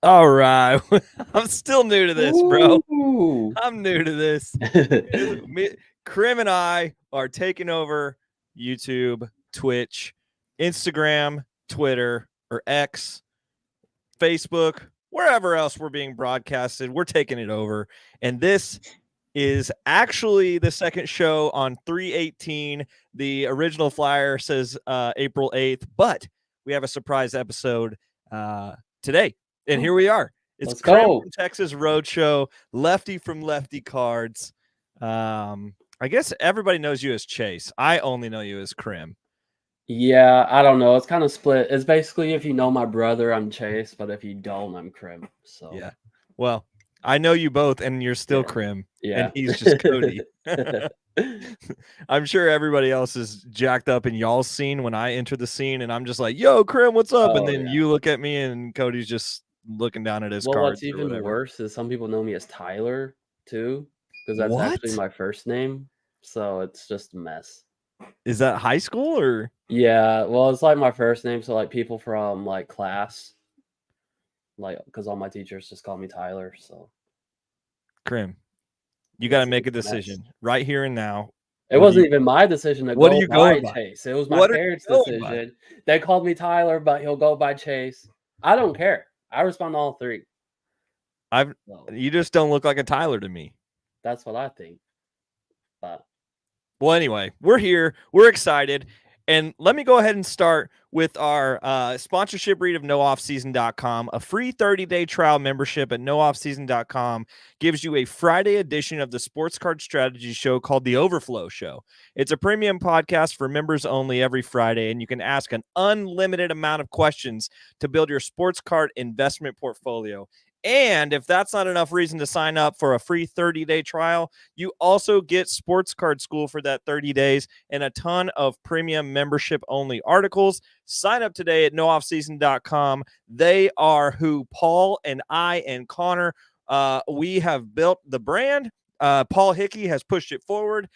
All right. I'm still new to this, bro. Ooh. I'm new to this. Crim and I are taking over YouTube, Twitch, Instagram, Twitter, or X, Facebook, wherever else we're being broadcasted. We're taking it over. And this is actually the second show on 3/18. The original flyer says April 8th, but we have a surprise episode today. And here we are. It's Let's Crim go. from Texas Roadshow, Lefty from Lefty Cards. I guess everybody knows you as Chase. I only know you as Crim. Yeah, I don't know. It's kind of split. It's basically if you know my brother, I'm Chase, but if you don't, I'm Crim. So Yeah. Well, I know you both, and you're still yeah, Crim, and yeah. he's just Cody. I'm sure everybody else is jacked up in y'all's scene when I enter the scene, and I'm just like, "Yo, Crim, what's up?" And Oh then yeah. you look at me, and Cody's just looking down at his Well, what's cards or even whatever. worse is some people know me as Tyler too, because that's actually What my first name. So it's just a mess. is that? High school or Yeah, well, it's like my first name, so like people from like class, like because all my teachers just call me Tyler. So Crim? You got to it's make a a mess. decision right here and now. It wasn't even my decision to What are go you by going by? Chase. It was my What are parents' you going by? decision. They called me Tyler, but he'll go by Chase. I don't care. I respond to all three. I've So You just don't look like a Tyler to me. that's what I think. But Well, anyway, we're here. We're excited. And let me go ahead and start with our sponsorship read of nooffseason.com. A free 30-day trial membership at nooffseason.com gives you a Friday edition of the sports card strategy show called The Overflow Show. It's a premium podcast for members only every Friday, and you can ask an unlimited amount of questions to build your sports card investment portfolio. And if that's not enough reason to sign up for a free 30-day trial, you also get Sports Card School for that 30 days and a ton of premium membership only articles. Sign up today at nooffseason.com. They are who Paul and I and Connor, we have built the brand. Paul Hickey has pushed it forward.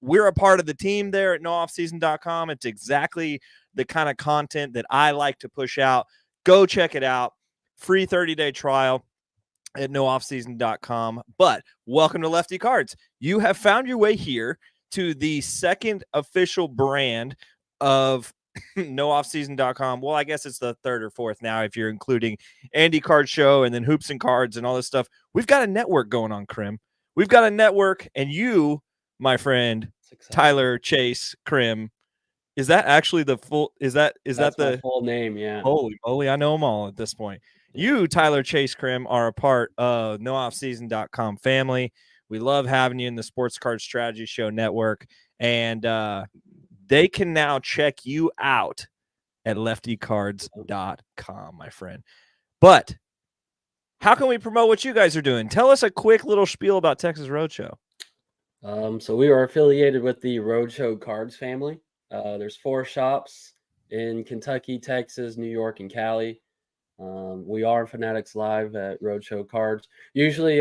We're a part of the team there at nooffseason.com. It's exactly the kind of content that I like to push out. Go check it out. Free 30-day trial at nooffseason.com. But welcome to Lefty Cards. You have found your way here to the second official brand of nooffseason.com. Well, I guess it's the third or fourth now if you're including Andy Card Show and then Hoops and Cards and all this stuff. We've got a network going on, Crim. We've got a network, and you, my friend, it's exciting. Tyler Chase Crim, is that actually the full? Is that That's my the full name. Yeah. Holy moly, I know them all at this point. Yeah. You, Tyler Chase Crim, are a part of nooffseason.com family. We love having you in the Sports Card Strategy Show network. And they can now check you out at leftycards.com, my friend. But how can we promote what you guys are doing? Tell us a quick little spiel about Texas Roadshow. So we are affiliated with the Roadshow Cards family. There's 4 shops in Kentucky, Texas, New York, and Cali. We are Fanatics Live at Roadshow Cards. Usually,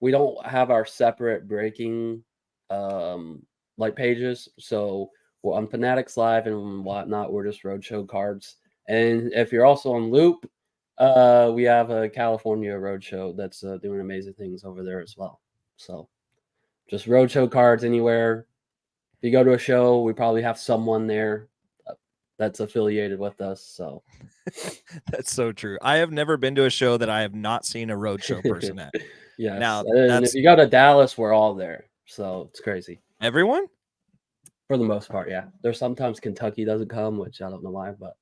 we don't have our separate breaking like pages. So on Fanatics Live and whatnot, we're just Roadshow Cards. And if you're also on Loop, we have a California Roadshow that's doing amazing things over there as well. So just Roadshow Cards anywhere. If you go to a show, we probably have someone there that's affiliated with us. So That's so true. I have never been to a show that I have not seen a roadshow person at. yes, Now, and if that's you go to Dallas, we're all there. So it's crazy everyone? for the most part. Yeah, there's sometimes Kentucky doesn't come, which I don't know why, but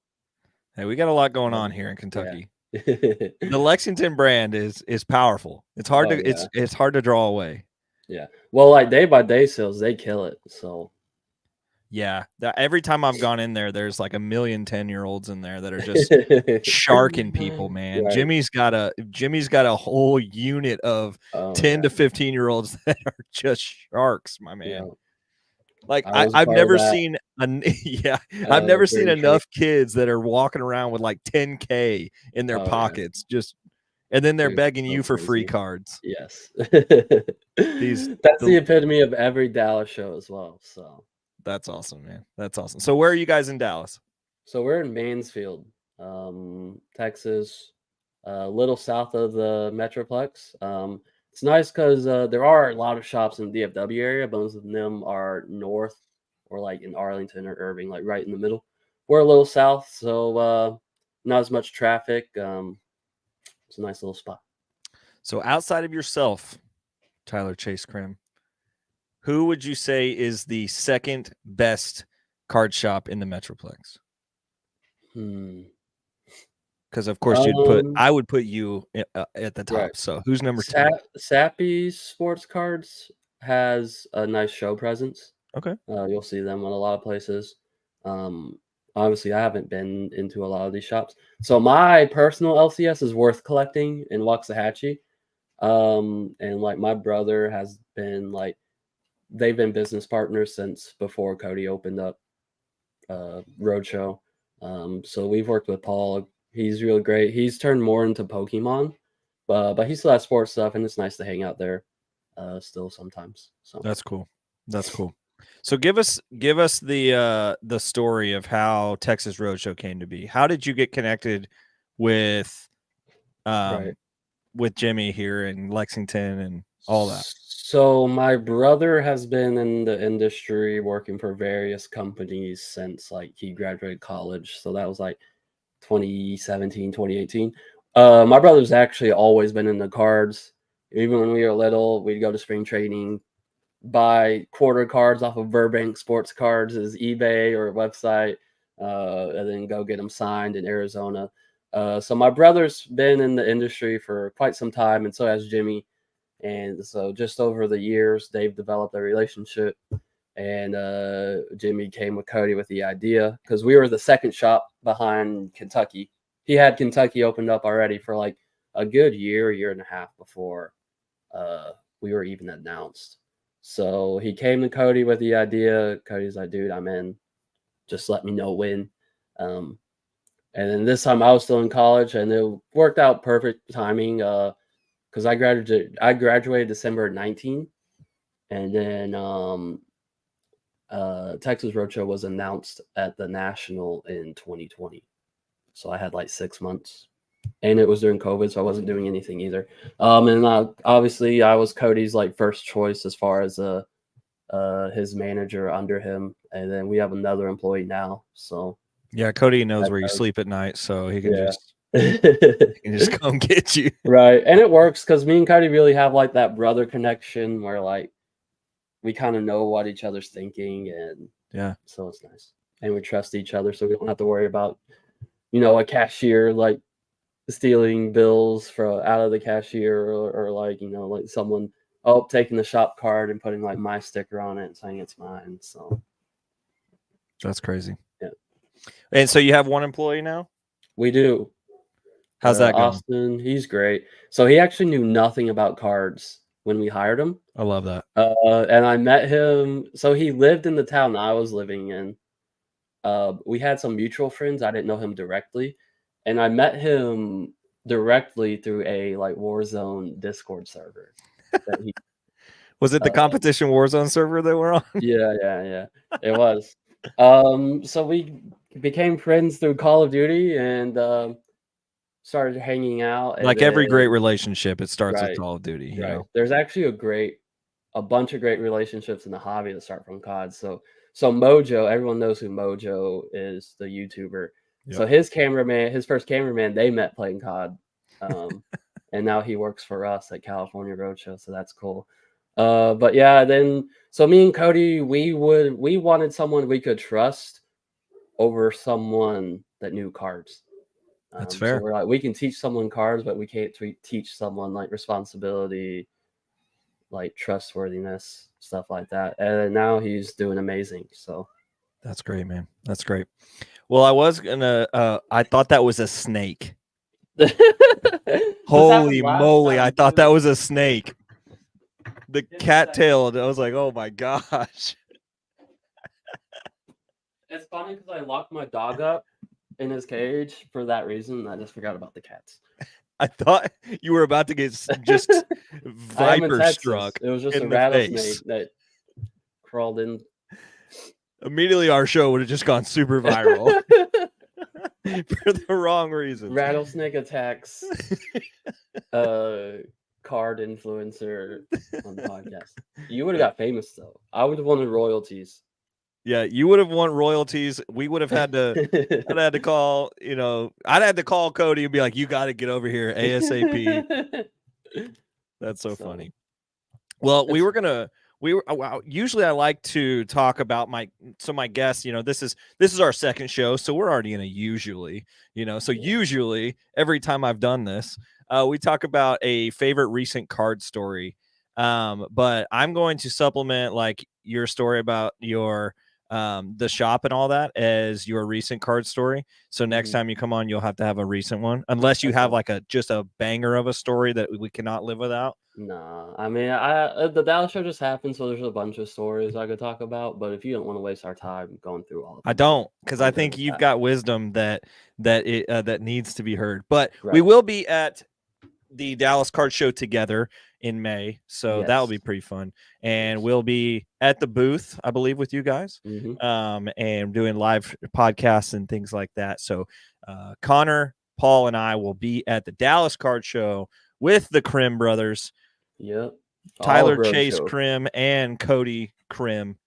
Hey, we got a lot going on here in yeah. Kentucky. The Lexington brand is powerful. It's hard Oh to yeah, it's hard to draw away. yeah. Well, like day by day sales, they kill it. So Yeah, every time I've gone in there, there's like a million 10-year-olds in there that are just sharking people, man. right. Jimmy's got a whole unit of Oh 10 yeah, to 15-year-olds that are just sharks, my man. yeah. Like I was a I've part of never that. seen yeah, I've They're never seen very crazy. enough kids that are walking around with like 10K in their Oh yeah, pockets, just and then they're they're begging so you for free crazy. cards. Yes. These That's the the epitome of every Dallas show as well. That's awesome, man. That's awesome. So where are you guys in Dallas? So we're in Mansfield, Texas. a little south of the Metroplex. It's nice because there are a lot of shops in the DFW area. Most of them are north or like in Arlington or Irving, like right in the middle. We're a little south, so not as much traffic. It's a nice little spot. So outside of yourself, Tyler Chase Crim, who would you say is the second best card shop in the Metroplex? Because of course I would put you at the top. Right. So who's number two? Sappy Sports Cards has a nice show presence. Okay. You'll see them in a lot of places. Obviously, I haven't been into a lot of these shops. So my personal LCS is worth collecting in Waxahachie. And like my brother has been like, they've been business partners since before Cody opened up Roadshow. So we've worked with Paul. He's really great. He's turned more into Pokemon, but he still has sports stuff, and it's nice to hang out there still sometimes. So that's cool. That's cool. So give us the story of how Texas Roadshow came to be. How did you get connected with with Jimmy here in Lexington and all that? So my brother has been in the industry working for various companies since like he graduated college. So that was like 2017, 2018. My brother's actually always been in the cards. Even when we were little, we'd go to spring training, buy quarter cards off of Burbank Sports Cards' eBay or website, and then go get them signed in Arizona. So my brother's been in the industry for quite some time, and so has Jimmy. And so just over the years, they've developed a relationship. And Jimmy came with Cody with the idea because we were the second shop behind Kentucky. He had Kentucky opened up already for like a good year and a half before we were even announced. So he came to Cody with the idea. Cody's like, dude, I'm in. Just let me know when. And then this time I was still in college, and it worked out perfect timing because I graduated December 19, and then Texas Roadshow was announced at the National in 2020. So I had like 6 months, and it was during COVID, so I wasn't doing anything either. And obviously I was Cody's like first choice as far as his manager under him, and then we have another employee now. So yeah, Cody knows where you sleep at night, so he can just come get you. Right, and it works because me and Cody really have like that brother connection where like we kind of know what each other's thinking, and so it's nice, and we trust each other, so we don't have to worry about a cashier like stealing bills out of the cashier or like like someone taking the shop card and putting like my sticker on it and saying it's mine. So that's crazy. Yeah. And so you have one employee now? We do. How's that going? Austin, he's great. So he actually knew nothing about cards when we hired him. I love that. And I met him. So he lived in the town I was living in. We had some mutual friends. I didn't know him directly, and I met him directly through a like Warzone Discord server. Was it the competition Warzone server that we're on? Yeah, it was. So we became friends through Call of Duty and started hanging out. Like every great relationship, it starts with Call of Duty. You know? There's actually a bunch of great relationships in the hobby that start from COD. So Mojo, everyone knows who Mojo is, the YouTuber. Yep. So his first cameraman, they met playing COD. And now he works for us at California Roadshow. So that's cool. But yeah, then so me and Cody, we wanted someone we could trust over someone that knew cards. That's fair. So we're like, we can teach someone cards, but we can't teach someone like responsibility, like trustworthiness, stuff like that. And now he's doing amazing. So that's great, man. That's great. Well, I was gonna I thought that was a snake. Holy moly, I thought that was a snake. The cat-tailed. I was like, oh my gosh. It's funny because I locked my dog up in his cage for that reason. I just forgot about the cats. I thought you were about to get just viper struck. It was just a rattlesnake that crawled in. Immediately, our show would have just gone super viral. for the wrong reasons. Rattlesnake attacks card influencer on the podcast. You would have got famous though. I would have wanted royalties. Yeah, you would have won royalties. We would have had to. I'd had to call. I'd had to call Cody and be like, "You got to get over here ASAP." That's so funny. Well, we were gonna. Usually I like to talk about my guests. This is our second show, so we're already in a usually. So usually every time I've done this, we talk about a favorite recent card story. But I'm going to supplement like your story about your the shop and all that as your recent card story. So next time you come on, you'll have to have a recent one, unless you have like just a banger of a story that we cannot live without. Nah, I mean, the Dallas show just happened, so there's a bunch of stories I could talk about. But if you don't want to waste our time going through all of them, I don't, because I think you've got wisdom that needs to be heard. But we will be at the Dallas Card Show together in May, so that'll be pretty fun. And we'll be at the booth, I believe, with you guys, and doing live podcasts and things like that. So Connor, Paul, and I will be at the Dallas Card Show with the Crim brothers. Yep. Tyler Chase Crim and Cody Crim.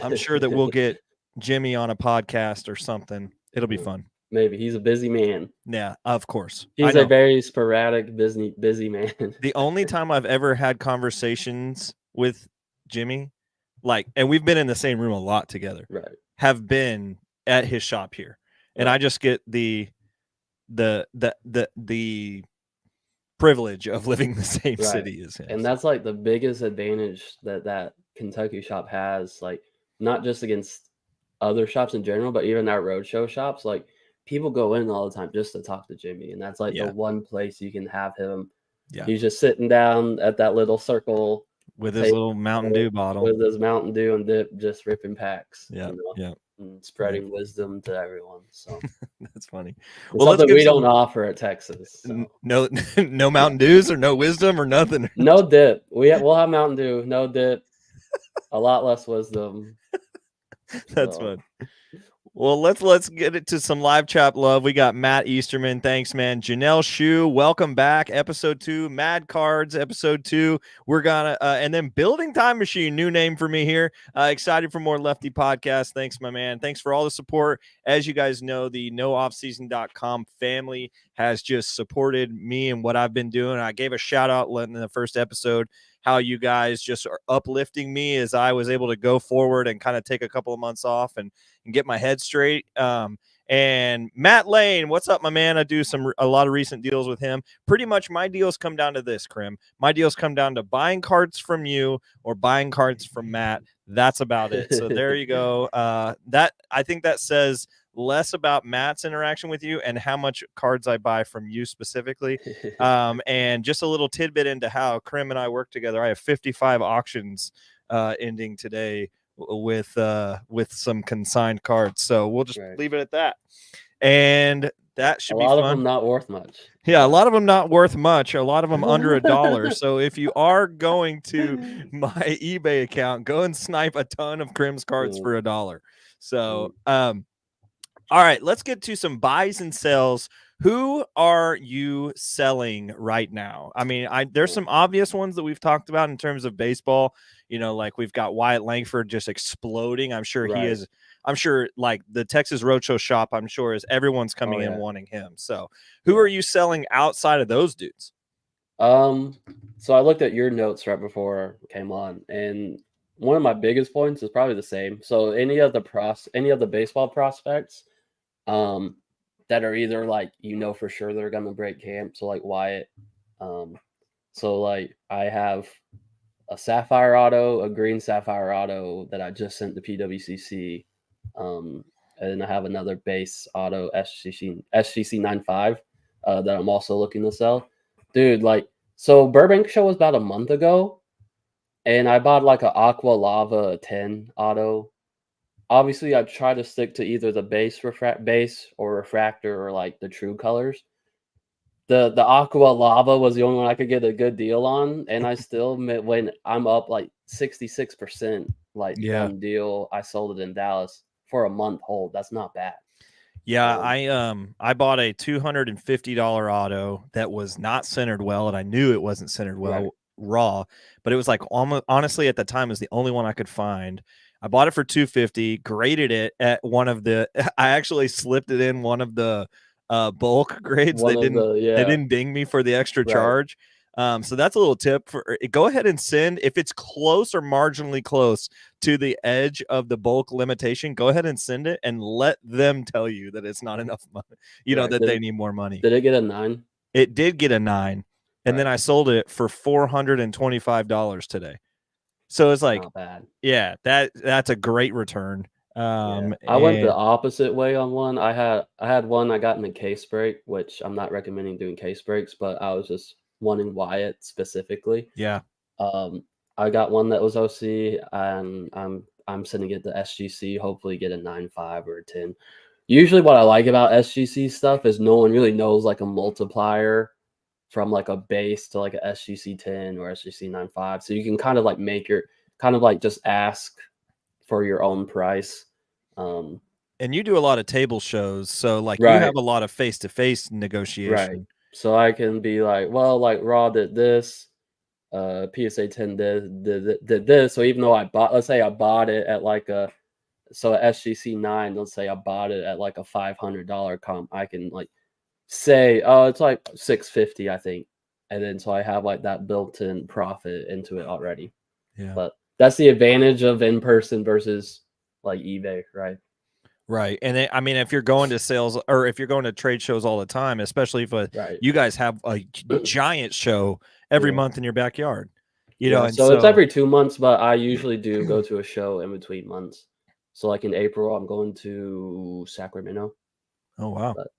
I'm sure that we'll get Jimmy on a podcast or something. It'll be fun. Maybe. He's a busy man. Yeah, of course. He's a very sporadic, busy man. The only time I've ever had conversations with Jimmy, and we've been in the same room a lot together, have been at his shop here. And I just get the privilege of living in the same city as him. And that's like the biggest advantage that Kentucky shop has, like not just against other shops in general, but even our roadshow shops. Like people go in all the time just to talk to Jimmy, and that's like the one place you can have him. Yeah, he's just sitting down at that little circle with his little Mountain Dew bottle, with his Mountain Dew and dip, just ripping packs. Yeah, and spreading wisdom to everyone. So that's funny. Well, something we don't offer at Texas. So. No Mountain Dews or no wisdom or nothing. No dip. We'll have Mountain Dew. No dip. A lot less wisdom. That's fun. Well, let's get it to some live chat love. We got Matt Easterman. Thanks, man. Janelle Shue, welcome back. Episode 2, Mad Cards, episode 2. We're gonna and then Building Time Machine, new name for me here. Excited for more Lefty podcasts. Thanks, my man. Thanks for all the support. As you guys know, the nooffseason.com family has just supported me and what I've been doing. I gave a shout out in the first episode how you guys just are uplifting me as I was able to go forward and kind of take a couple of months off and get my head straight. And Matt Lane, what's up, my man? I do a lot of recent deals with him. Pretty much my deals come down to this, Crim. My deals come down to buying cards from you or buying cards from Matt. That's about it. So there you go. I think that says less about Matt's interaction with you and how much cards I buy from you specifically. And just a little tidbit into how Crim and I work together. I have 55 auctions ending today with some consigned cards. So we'll just leave it at that. And that should be fun. A lot of them not worth much. Yeah, a lot of them not worth much. A lot of them under $1. So if you are going to my eBay account, go and snipe a ton of Crim's cards for $1. So, all right, let's get to some buys and sells. Who are you selling right now? I mean, there's some obvious ones that we've talked about in terms of baseball. Like we've got Wyatt Langford just exploding. I'm sure he is. I'm sure like the Texas Roadshow shop, I'm sure is everyone's coming in wanting him. So who are you selling outside of those dudes? So I looked at your notes right before I came on, and one of my biggest points is probably the same. So any of the baseball prospects that are either like for sure they're gonna break camp. So like Wyatt. So like I have a sapphire auto, a green sapphire auto that I just sent to PWCC. And I have another base auto SGC 95 that I'm also looking to sell. Dude, so Burbank show was about a month ago, and I bought like an Aqua Lava 10 auto. Obviously, I try to stick to either the base or refractor or like the true colors. The Aqua Lava was the only one I could get a good deal on, and I still when I'm up like 66%, done deal. I sold it in Dallas for a month hold. That's not bad. Yeah, I bought a $250 auto that was not centered well, and I knew it wasn't centered well Right. raw, but it was like almost honestly at the time it was the only one I could find. I bought it for 250, graded it at one of the I actually slipped it in one of the bulk grades. One of the They yeah. didn't ding me for the extra Right. charge. So that's a little tip for go ahead and send if it's close or marginally close to the edge of the bulk limitation, go ahead and send it and let them tell you that it's not enough money, Right. that they need more money. Did it get a 9? It did get a 9, and then Right. I sold it for $425 today. So it's like, Not bad. yeah, that's a great return. Yeah. I went the And opposite way on one. I had one I got in a case break, which I'm not recommending doing case breaks, but I was just wanting Wyatt specifically. yeah, Um, I got one that was OC, and I'm sending it to SGC. Hopefully, get a 9.5 or a 10. Usually, what I like about SGC stuff is no one really knows like a multiplier from like a base to like a SGC 10 or SGC 9.5. So you can kind of like make your kind of like just ask for your own price. Um, and you do a lot of table shows, so like you right, have a lot of face-to-face right. negotiation. So I can be like, well, like Raw did this, PSA 10 did this. So even though let's say I bought it at like a SGC 9, let's say I bought it at like a $500 comp, I can like say, oh, it's like 650, I think, and then so I have like that built-in profit into it already. Yeah. But that's the advantage of in person versus like eBay, right? Right. And I mean, if you're going to sales or if you're going to trade shows all the time, especially if Right. you guys have a giant show every Yeah. month in your backyard, Yeah. and So it's so, every 2 months, but I usually do go to a show in between months. So like in April, I'm going to Sacramento. oh, wow. But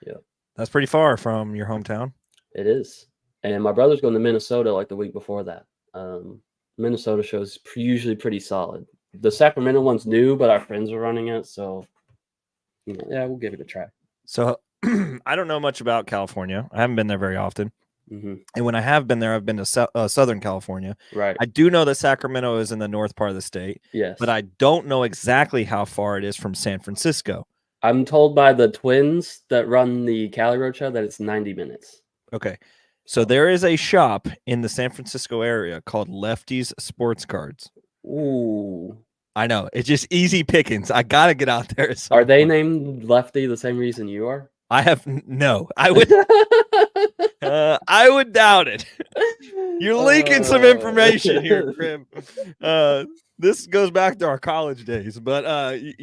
yeah, That's pretty far from your hometown. it is. And my brother's going to Minnesota like the week before that. Minnesota shows usually pretty solid. The Sacramento one's new, but our friends are running it, so yeah, we'll give it a try. So I don't know much about California. I haven't been there very often. Mm-hmm. And when I have been there, I've been to Southern California. Right. I do know that Sacramento is in the north part of the state, Yes. but I don't know exactly how far it is from San Francisco. I'm told by the twins that run the Cali Road Show that it's 90 minutes. Okay. So there is a shop in the San Francisco area called Lefty's Sports Cards. Ooh. I know. It's just easy pickings. I got to get out there. Are they named Lefty the same reason you are? I have no. I would doubt it. You're leaking some information here, Crim. This goes back to our college days, but I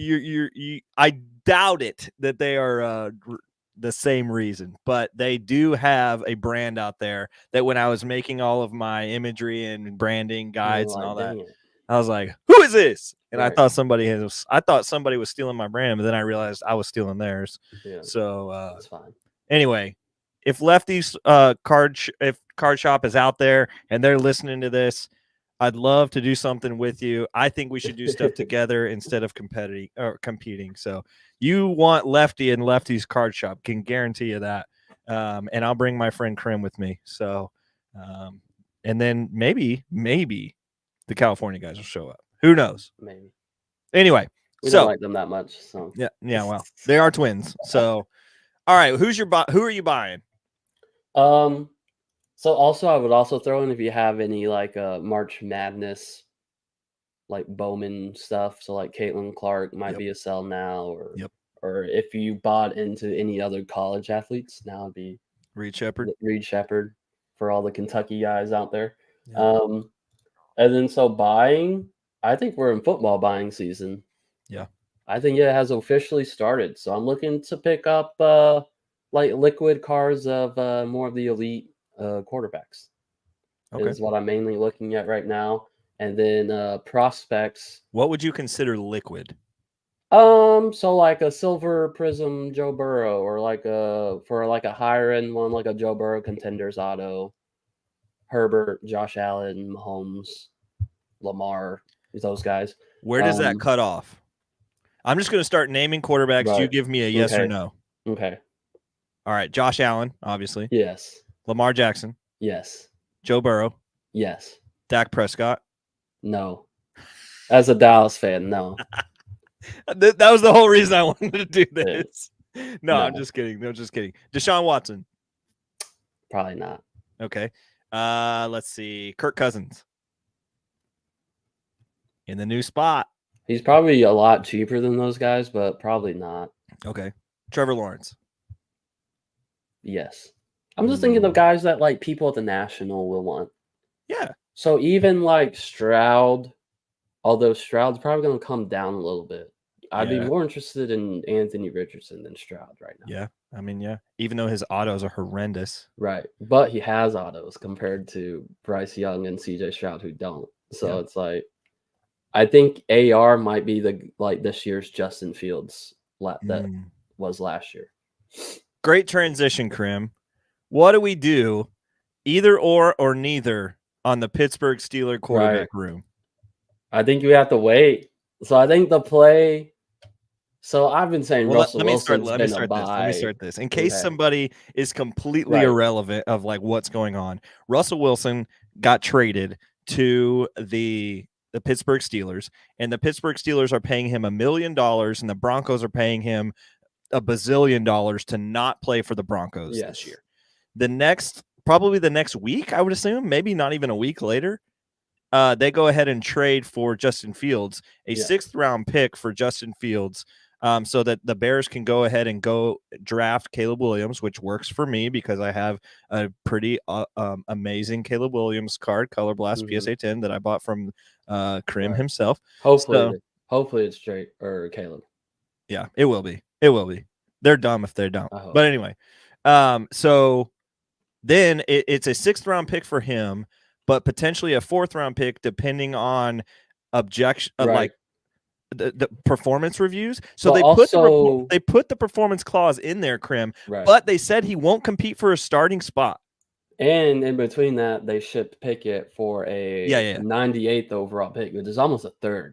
doubt it that they are the same reason. But they do have a brand out there that when I was making all of my imagery and branding guides and all that, I was like, "Who is this?" And Right. I thought somebody was stealing my brand, but then I realized I was stealing theirs. Yeah. So that's fine. Anyway, if Lefty's card shop is out there and they're listening to this, I'd love to do something with you. I think we should do stuff together instead of competing. So you want Lefty and Lefty's card shop, can guarantee you that. And I'll bring my friend Crim with me. So, and then maybe the California guys will show up. Who knows? Maybe. Anyway, we don't like them that much. So yeah. Well, they are twins. So, all right, who are you buying? So also I would also throw in if you have any like March Madness like Bowman stuff. So like Caitlin Clark might be a sell now, or if you bought into any other college athletes, now it'd be Reed Shepherd for all the Kentucky guys out there. Yep. And then so buying, I think we're in football buying season. Yeah. I think it has officially started. So I'm looking to pick up like liquid cards of more of the elite quarterbacks. Okay. Is what I'm mainly looking at right now. And then prospects. What would you consider liquid? So like a silver prism Joe Burrow, or like for a higher end one, like a Joe Burrow contenders auto. Herbert, Josh Allen, Mahomes, Lamar, those guys. Where does that cut off? I'm just going to start naming quarterbacks. Right. You give me a yes or no. Okay. All right. Josh Allen, obviously. Yes. Lamar Jackson. Yes. Joe Burrow. Yes. Dak Prescott. No. As a Dallas fan, no. That was the whole reason I wanted to do Yeah. this. No, I'm just kidding. No, just kidding. Deshaun Watson. Probably not. Okay. Let's see. Kirk Cousins. In the new spot. He's probably a lot cheaper than those guys, but probably not. Okay. Trevor Lawrence. Yes. I'm just thinking of guys that like people at the National will want. Yeah. So even like Stroud, although Stroud's probably going to come down a little bit. I'd be more interested in Anthony Richardson than Stroud right now. Yeah. I mean, yeah. Even though his autos are horrendous. Right. But he has autos compared to Bryce Young and CJ Stroud who don't. So it's like I think AR might be this year's Justin Fields that was last year. Great transition, Crim. What do we do? Either or neither on the Pittsburgh Steelers quarterback room. I think you have to wait. So I think the play. So I've been saying Russell Wilson's been a buy. Let me start this. In case somebody is completely irrelevant of like what's going on. Russell Wilson got traded to the Pittsburgh Steelers, and the Pittsburgh Steelers are paying him $1 million, and the Broncos are paying him $1 bazillion to not play for the Broncos this year. Probably the next week, I would assume, maybe not even a week later, they go ahead and trade for Justin Fields, a 6th round pick for Justin Fields, so that the Bears can go ahead and go draft Caleb Williams, which works for me because I have a pretty amazing Caleb Williams card, Color Blast PSA 10 that I bought from Crim himself. Hopefully it's Drake or Caleb. Yeah, it will be. It will be. They're dumb if they're dumb. But anyway, so then it's a 6th round pick for him, but potentially a 4th round pick depending on like the performance reviews. So they put the performance clause in there, Crim, but they said he won't compete for a starting spot. And in between that, they shipped Pickett for a 98th overall pick, which is almost a 3rd.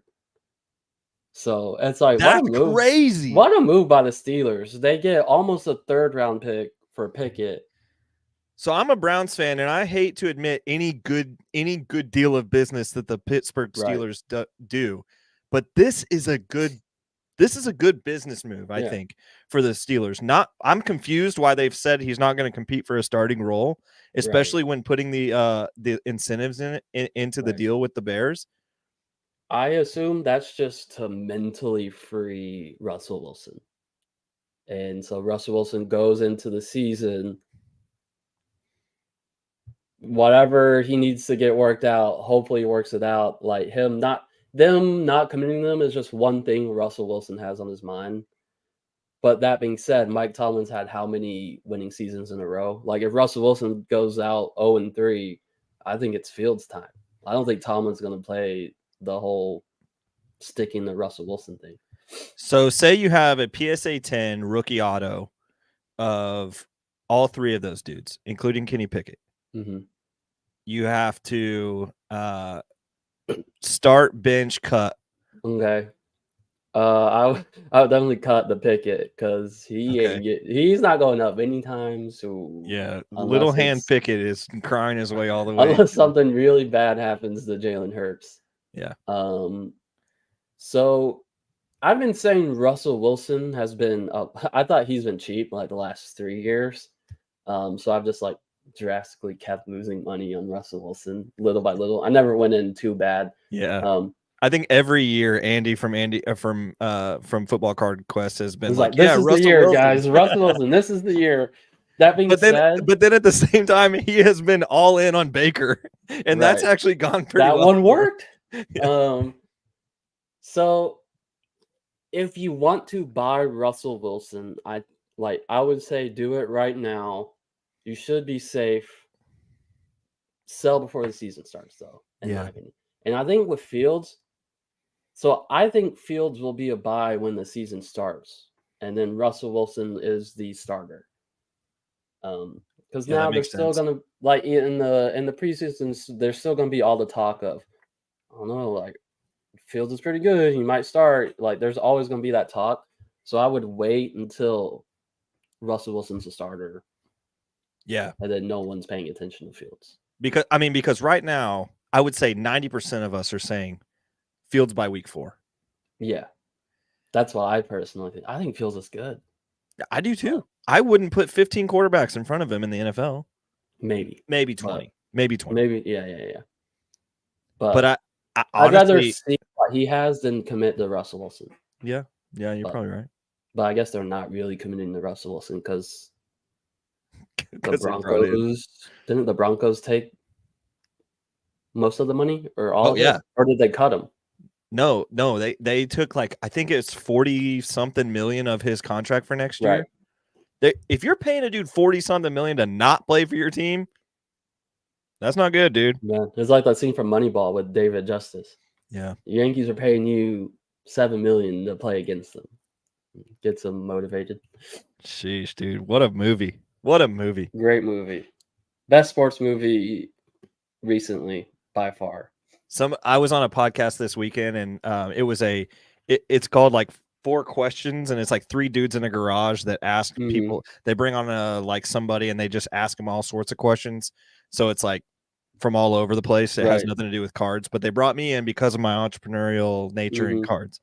So it's like that's crazy. What a move by the Steelers. They get almost a 3rd round pick for Pickett. So I'm a Browns fan, and I hate to admit any good deal of business that the Pittsburgh Steelers do, but this is a good business move, I think, for the Steelers. I'm confused why they've said he's not going to compete for a starting role, especially when putting the incentives into the deal with the Bears. I assume that's just to mentally free Russell Wilson. And so Russell Wilson goes into the season, whatever he needs to get worked out, hopefully he works it out. Like them not committing them is just one thing Russell Wilson has on his mind. But that being said, Mike Tomlin's had how many winning seasons in a row? Like if Russell Wilson goes out 0-3, I think it's Fields' time. I don't think Tomlin's going to play the whole sticking the Russell Wilson thing. So say you have a PSA 10 rookie auto of all 3 of those dudes, including Kenny Pickett. You have to start, bench, cut. Okay. I would definitely cut the Pickett because he's not going up anytime soon. Yeah, little hand Pickett is crying his way all the way. Unless something really bad happens to Jalen Hurts. Yeah. So I've been saying Russell Wilson has been up. I thought he's been cheap like the last 3 years. So I've just like drastically kept losing money on Russell Wilson little by little. I never went in too bad. Yeah. I think every year Andy from Football Card Quest has been like, this is the year, guys. Russell Wilson, this is the year. That being said, but then at the same time, he has been all in on Baker, and that's actually gone pretty well. That one worked. So if you want to buy Russell Wilson, I would say do it right now. You should be safe. Sell before the season starts, though, in my opinion. And I think with Fields, I think Fields will be a buy when the season starts, and then Russell Wilson is the starter. Because now they're still gonna in the preseason, there's still gonna be all the talk of, I don't know, like Fields is pretty good, he might start. Like there's always gonna be that talk. So I would wait until Russell Wilson's a starter. Yeah, and then no one's paying attention to Fields. Because right now I would say 90% of us are saying Fields by week 4. Yeah. That's what I personally think. I think Fields is good. I do too. I wouldn't put 15 quarterbacks in front of him in the NFL. Maybe. Maybe But 20. Maybe 20. maybe, yeah. But But I I'd rather honestly, see what he has than commit to Russell Wilson. yeah, you're But probably right. but I guess they're not really committing to Russell Wilson because the 'Cause they brought in. Broncos didn't the Broncos take most of the money or all Oh of yeah. it? Or did they cut him? No, they took like I think it's 40 something million of his contract for next Right. year. If you're paying a dude 40 something million to not play for your team, that's not good, dude. Yeah. It's like that scene from Moneyball with David Justice. Yeah. The Yankees are paying you $7 million to play against them. Gets them motivated. Sheesh, dude. What a movie. What a movie. Great movie. Best sports movie recently by far. I was on a podcast this weekend and it's called like 4 questions and it's like 3 dudes in a garage that ask people. They bring on like somebody and they just ask them all sorts of questions. So it's like from all over the place. It has nothing to do with cards, but they brought me in because of my entrepreneurial nature in cards.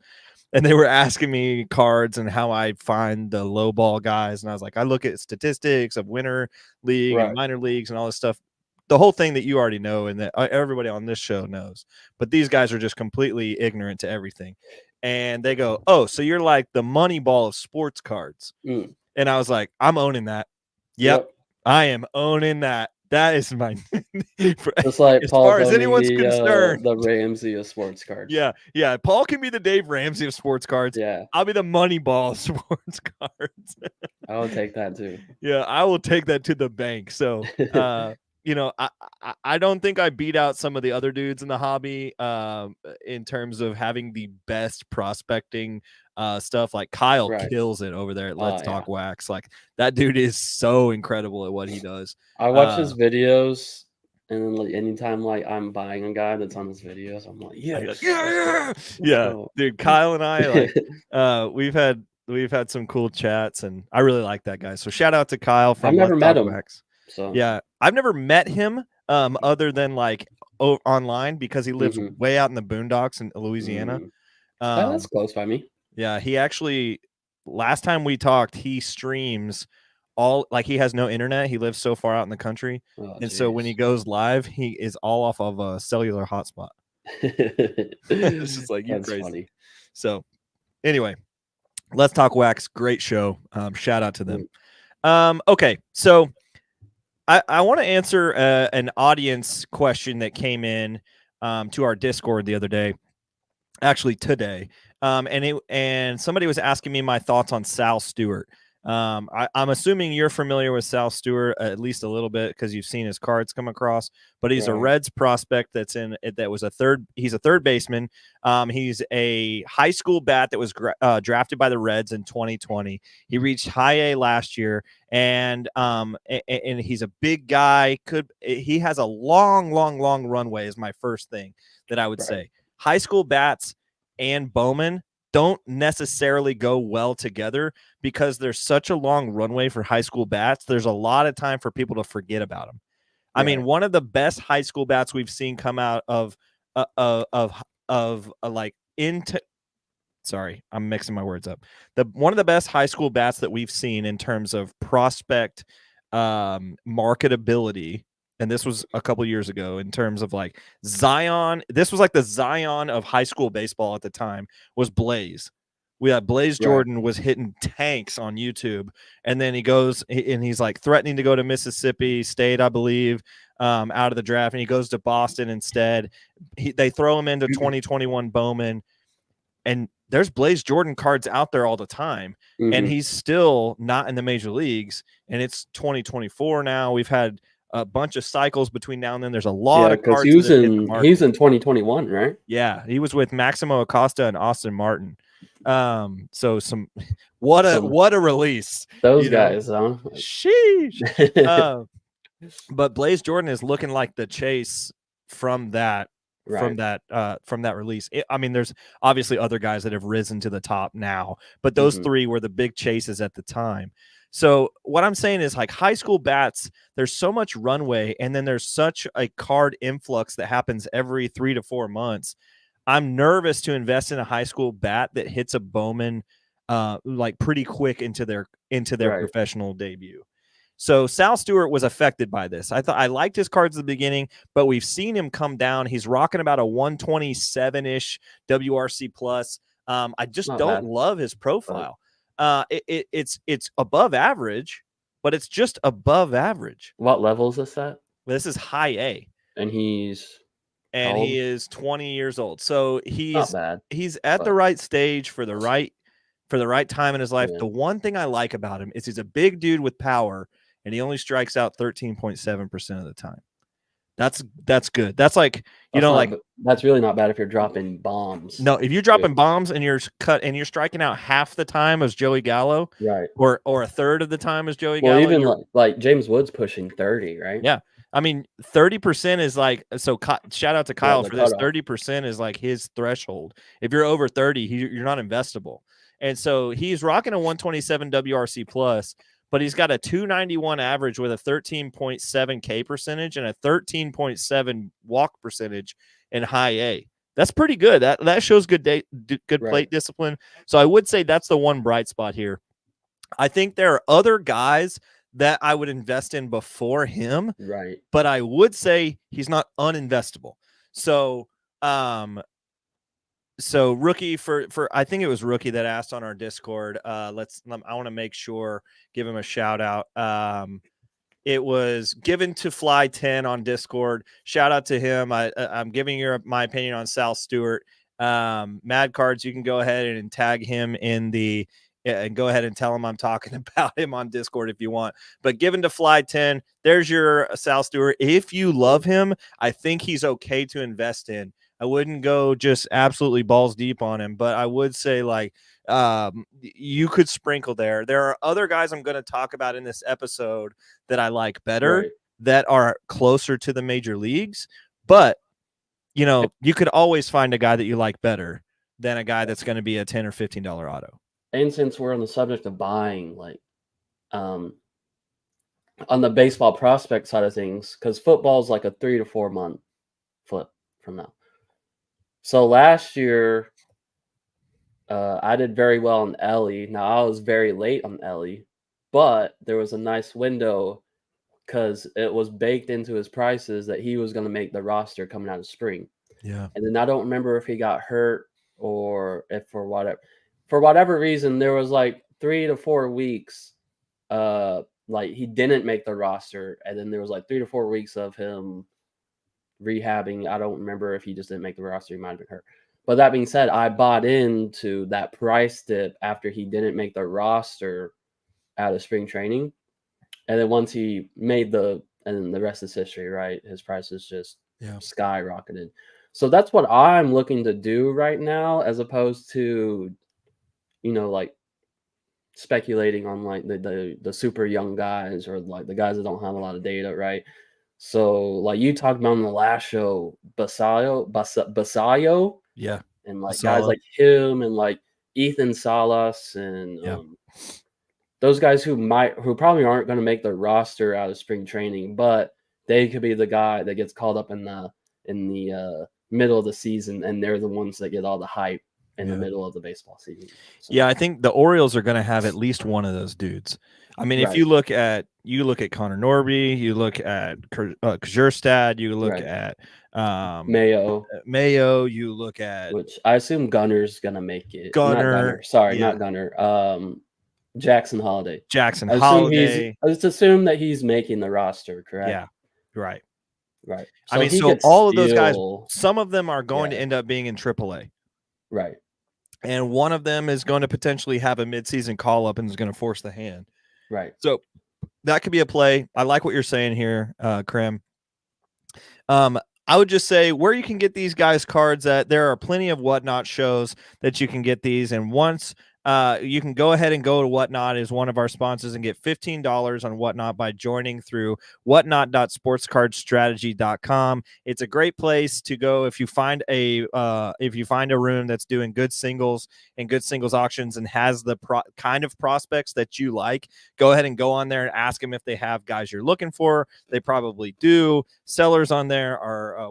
And they were asking me cards and how I find the low ball guys. And I was like, I look at statistics of winter league and minor leagues and all this stuff. The whole thing that you already know and that everybody on this show knows. But these guys are just completely ignorant to everything. And they go, oh, so you're like the money ball of sports cards. And I was like, I'm owning that. Yep. I am owning that. That is my just like as Paul's far as anyone's concerned. The Ramsey of sports cards. Yeah. Paul can be the Dave Ramsey of sports cards. Yeah. I'll be the money ball of sports cards. I will take that too. Yeah, I will take that to the bank. So you know, I don't think I beat out some of the other dudes in the hobby in terms of having the best prospecting stuff. Like Kyle kills it over there at Let's Talk Wax. Like that dude is so incredible at what he does. I watch his videos, and then like anytime like I'm buying a guy that's on his videos, I'm like, yeah, dude. Kyle and I like we've had some cool chats, and I really like that guy. So shout out to Kyle from I've never met him. Wax. So yeah, I've never met him other than like online because he lives way out in the boondocks in Louisiana. That's close by me. Yeah, he actually last time we talked, he streams all like he has no internet. He lives so far out in the country, so when he goes live, he is all off of a cellular hotspot. It's just like you crazy. Funny. So anyway, Let's Talk Wax, great show. Shout out to them. Okay, so I want to answer an audience question that came in to our Discord the other day, actually today, and somebody was asking me my thoughts on Sal Stewart. I'm assuming you're familiar with Sal Stewart at least a little bit because you've seen his cards come across, but he's a Reds prospect he's a third baseman. He's a high school bat that was drafted by the Reds in 2020. He reached high A last year, and he's a big guy. He has a long runway is my first thing that I would say. High school bats and Bowman don't necessarily go well together because there's such a long runway for high school bats. There's a lot of time for people to forget about them. I mean, one of the best high school bats we've seen come out of like into. Sorry, I'm mixing my words up. One of the best high school bats that we've seen in terms of prospect marketability. And this was a couple years ago in terms of like Zion. This was like the Zion of high school baseball at the time was Blaze. We had Blaze Jordan was hitting tanks on YouTube. And then he goes and he's like threatening to go to Mississippi State, I believe, out of the draft. And he goes to Boston instead. They throw him into 2021 Bowman. And there's Blaze Jordan cards out there all the time. And he's still not in the major leagues. And it's 2024 now. We've had a bunch of cycles between now and then. There's a lot of cards. He's in 2021, right? Yeah, he was with Maximo Acosta and Austin Martin. So what a release. Those guys, huh? Sheesh. But Blaze Jordan is looking like the chase from that. From that release. I mean, there's obviously other guys that have risen to the top now, but those 3 were the big chases at the time. So what I'm saying is like high school bats, there's so much runway and then there's such a card influx that happens every 3 to 4 months. I'm nervous to invest in a high school bat that hits a Bowman like pretty quick into their Right. professional debut. So Sal Stewart was affected by this. I liked his cards at the beginning, but we've seen him come down. He's rocking about a 127-ish WRC plus. I just Not don't bad. love his profile. It's above average, but it's just above average. What level is this at? This is high A. And he's And old? he is 20 years old. So Not bad. he's at the but- right stage for the right time in his life. Yeah. The one thing I like about him is he's a big dude with power, and he only strikes out 13.7% of the time. That's good. That's like, that's really not bad if you're dropping bombs. No, if you're dropping bombs and you're striking out half the time as Joey Gallo, right, or a third of the time as Joey well, Gallo. even like James Wood's pushing 30, right? Yeah. I mean, 30% is like, so shout out to Kyle for this. cutoff. 30% is like his threshold. If you're over 30, you're not investable. And so he's rocking a 127 WRC plus, but he's got a 291 average with a 13.7 K percentage and a 13.7 walk percentage in high A. That's pretty good. That shows good plate discipline. So I would say that's the one bright spot here. I think there are other guys that I would invest in before him. Right. But I would say he's not uninvestable. So, so rookie for I think it was Rookie that asked on our Discord. I want to make sure, give him a shout out. It was given to Fly 10 on Discord. Shout out to him. I'm giving you my opinion on Sal Stewart. Mad Cards, you can go ahead and tag him in the and go ahead and tell him I'm talking about him on Discord if you want. But given to Fly 10, there's your Sal Stewart. If you love him, I think he's okay to invest in. I wouldn't go just absolutely balls deep on him, but I would say like you could sprinkle there. There are other guys I'm going to talk about in this episode that I like better, that are closer to the major leagues, but you could always find a guy that you like better than a guy that's going to be a $10 or $15 auto. And since we're on the subject of buying, like on the baseball prospect side of things, because football is like a 3 to 4 month flip from now. So last year, I did very well on Ellie. Now, I was very late on Ellie, but there was a nice window because it was baked into his prices that he was going to make the roster coming out of spring. Yeah. And then I don't remember if he got hurt or if for whatever reason, there was like 3 to 4 weeks, like he didn't make the roster. And then there was like 3 to 4 weeks of him rehabbing. I don't remember if he just didn't make the roster. He might have been hurt. But that being said, I bought into that price dip after he didn't make the roster out of spring training. And then once he made and the rest is history, right? His prices just skyrocketed. So that's what I'm looking to do right now, as opposed to, like speculating on like the super young guys or like the guys that don't have a lot of data, right? So like you talked about on the last show, Basayo. Yeah. And like guys like him and like Ethan Salas and those guys who probably aren't going to make the roster out of spring training, but they could be the guy that gets called up in the middle of the season, and they're the ones that get all the hype in the middle of the baseball season. So. Yeah, I think the Orioles are going to have at least one of those dudes. I mean, if you look at Connor Norby, you look at Kjerstad, you look at Mayo, you look at, which I assume Gunner's going to make it. Not Gunner. Jackson Holiday. Holiday. I just assume that he's making the roster, correct? Yeah, right. So I mean, so all of those guys, some of them are going to end up being in AAA. Right. And one of them is going to potentially have a midseason call-up and is going to force the hand. Right. So that could be a play. I like what you're saying here, Crim. I would just say where you can get these guys cards at, there are plenty of Whatnot shows that you can get these. And once you can go ahead and go to Whatnot as one of our sponsors and get $15 on Whatnot by joining through whatnot.sportscardstrategy.com. It's a great place to go if you find a room that's doing good singles and good singles auctions and has the kind of prospects that you like. Go ahead and go on there and ask them if they have guys you're looking for. They probably do. Sellers on there are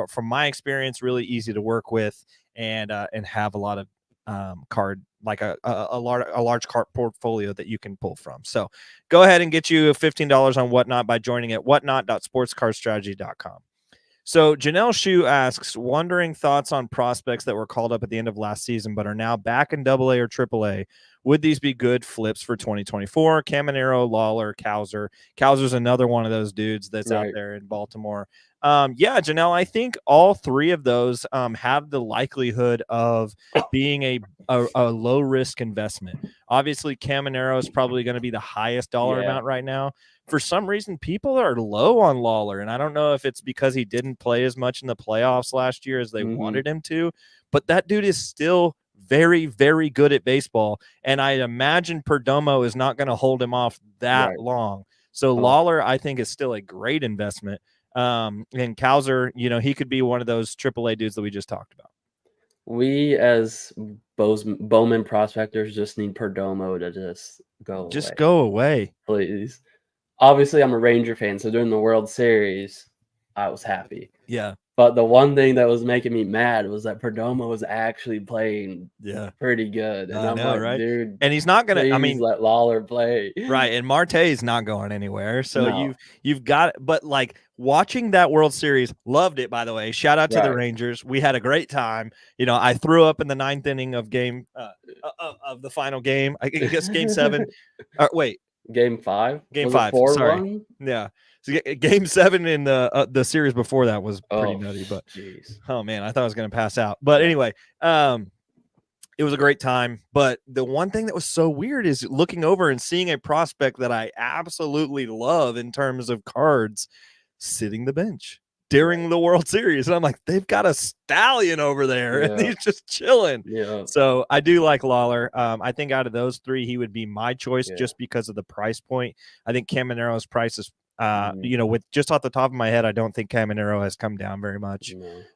from my experience, really easy to work with and have a lot of card, like a large card portfolio that you can pull from. So go ahead and get you $15 on Whatnot by joining at whatnot.sportscardstrategy.com. So Janelle Shu asks, wondering thoughts on prospects that were called up at the end of last season but are now back in AA or AAA. Would these be good flips for 2024? Caminero, Lawler, Cowser. Cowser's another one of those dudes that's out there in Baltimore. Yeah, Janelle, I think all three of those have the likelihood of being a low risk investment. Obviously, Caminero is probably going to be the highest dollar amount right now. For some reason, people are low on Lawler, and I don't know if it's because he didn't play as much in the playoffs last year as they wanted him to, but that dude is still very, very good at baseball, and I imagine Perdomo is not going to hold him off that long. So Lawler, I think, is still a great investment. And Cowser, he could be one of those AAA dudes that we just talked about. We as Bowman prospectors just need Perdomo to just go away, please. Obviously, I'm a Ranger fan, so during the World Series, I was happy. Yeah. But the one thing that was making me mad was that Perdomo was actually playing pretty good. And I'm like, right? Dude, and he's not going to, let Lawler play. Right. And Marte's not going anywhere. So you've got, but like watching that World Series, loved it, by the way. Shout out to the Rangers. We had a great time. I threw up in the 9th inning of of the final game. I guess game 7. Game 5? Game 5. 4-1? Yeah. So game 7 in the series before that was pretty nutty, but oh man, I thought I was going to pass out. But anyway, it was a great time. But the one thing that was so weird is looking over and seeing a prospect that I absolutely love in terms of cards sitting the bench during the World Series. And I'm like, they've got a stallion over there and he's just chilling. So I do like Lawler. I think out of those three, he would be my choice just because of the price point. I think Caminero's price is, with just off the top of my head, I don't think Caminero has come down very much.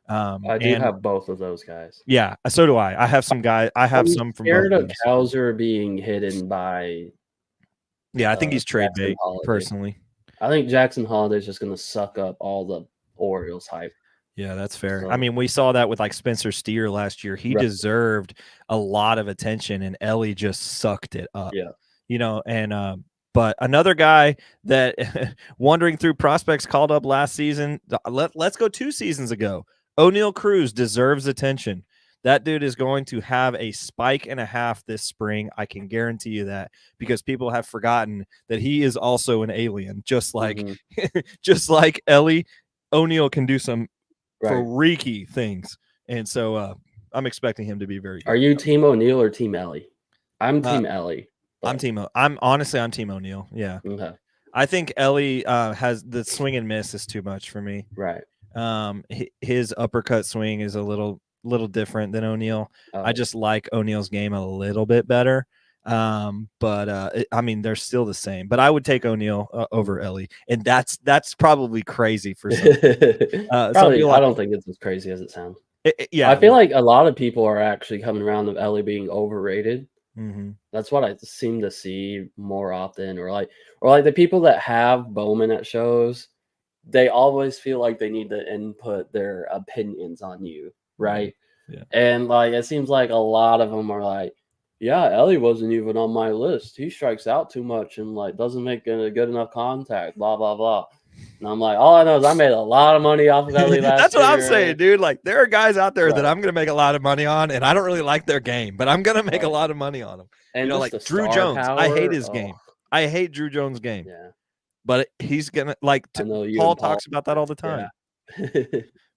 I do have both of those guys. Yeah, so do I. I have some guys. I have some from both. Scared of Cowser being hidden by. Yeah, I think he's trade bait personally. I think Jackson Holiday is just going to suck up all the Orioles hype. Yeah, that's fair. So, I mean, we saw that with like Spencer Steer last year. He deserved a lot of attention, and Ellie just sucked it up. Yeah, but another guy that wandering through prospects called up last season. Let's go 2 seasons ago. O'Neal Cruz deserves attention. That dude is going to have a spike and a half this spring. I can guarantee you that, because people have forgotten that he is also an alien, just like just like Ellie. O'Neal can do some freaky things, and so I'm expecting him to be very good. Are you Team O'Neal or Team Ellie? I'm Team Ellie. I'm honestly Team O'Neal. Yeah. Okay. I think Ellie has the swing and miss is too much for me. Right. His uppercut swing is a little different than O'Neal. I just like O'Neal's game a little bit better. But I mean, they're still the same. But I would take O'Neal over Ellie, and that's probably crazy for some. Probably, I don't think it's as crazy as it sounds. Yeah, I feel like a lot of people are actually coming around of Ellie being overrated. That's what I seem to see more often, or like the people that have Bowman at shows, they always feel like they need to input their opinions on you, right? Yeah. And like it seems like a lot of them are like, yeah, Ellie wasn't even on my list. He strikes out too much and like doesn't make a good enough contact, blah blah blah. And I'm like, all I know is I made a lot of money off of Ellie last That's year. what I'm saying, dude. Like there are guys out there that I'm going to make a lot of money on, and I don't really like their game, but I'm going to make a lot of money on them. And like Drew Jones. Power, I hate his game. I hate Drew Jones' game. Yeah. But he's going to Paul talks about that all the time. Yeah.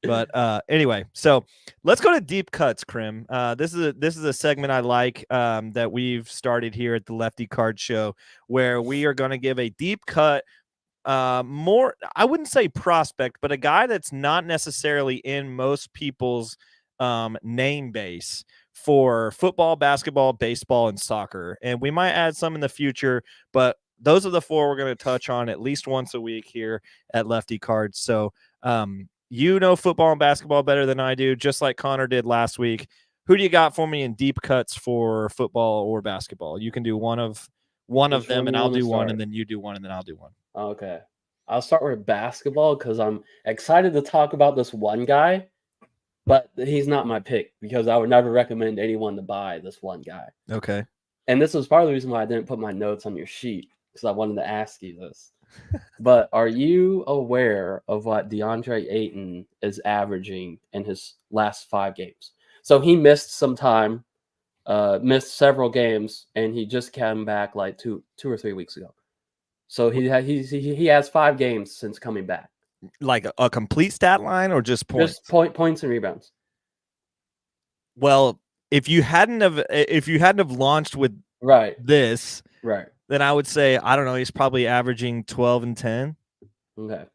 But anyway, so let's go to deep cuts, Crim. This is a segment I like that we've started here at the Lefty Card Show, where we are going to give a deep cut, more, I wouldn't say prospect, but a guy that's not necessarily in most people's name base for football, basketball, baseball, and soccer. And we might add some in the future, but those are the 4 we're going to touch on at least once a week here at Lefty Cards. So, you know football and basketball better than I do, just like Connor did last week. Who do you got for me in deep cuts for football or basketball? You can do one of them, and I'll do one, and then you do one, and then I'll do one. Okay. I'll start with basketball because I'm excited to talk about this one guy, but he's not my pick because I would never recommend anyone to buy this one guy. Okay. And this was part of the reason why I didn't put my notes on your sheet because I wanted to ask you this. But are you aware of what DeAndre Ayton is averaging in his last 5 games? So he missed some time, missed several games, and he just came back like two or 3 weeks ago. So he has 5 games since coming back. Like a complete stat line or just points? Just points and rebounds. Well, if you hadn't have launched with this, then I would say, I don't know, he's probably averaging 12 and 10. Okay.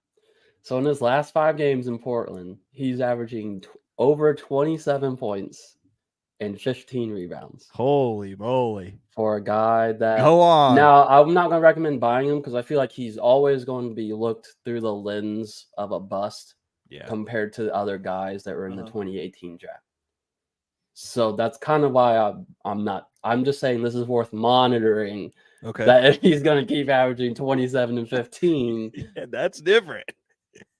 So in his last 5 games in Portland, he's averaging over 27 points and 15 rebounds. Holy moly. For a guy that... Go on. Now, I'm not going to recommend buying him because I feel like he's always going to be looked through the lens of a bust compared to other guys that were in the 2018 draft. So that's kind of why I'm just saying this is worth monitoring. Okay. That if he's going to keep averaging 27 and 15. That's different.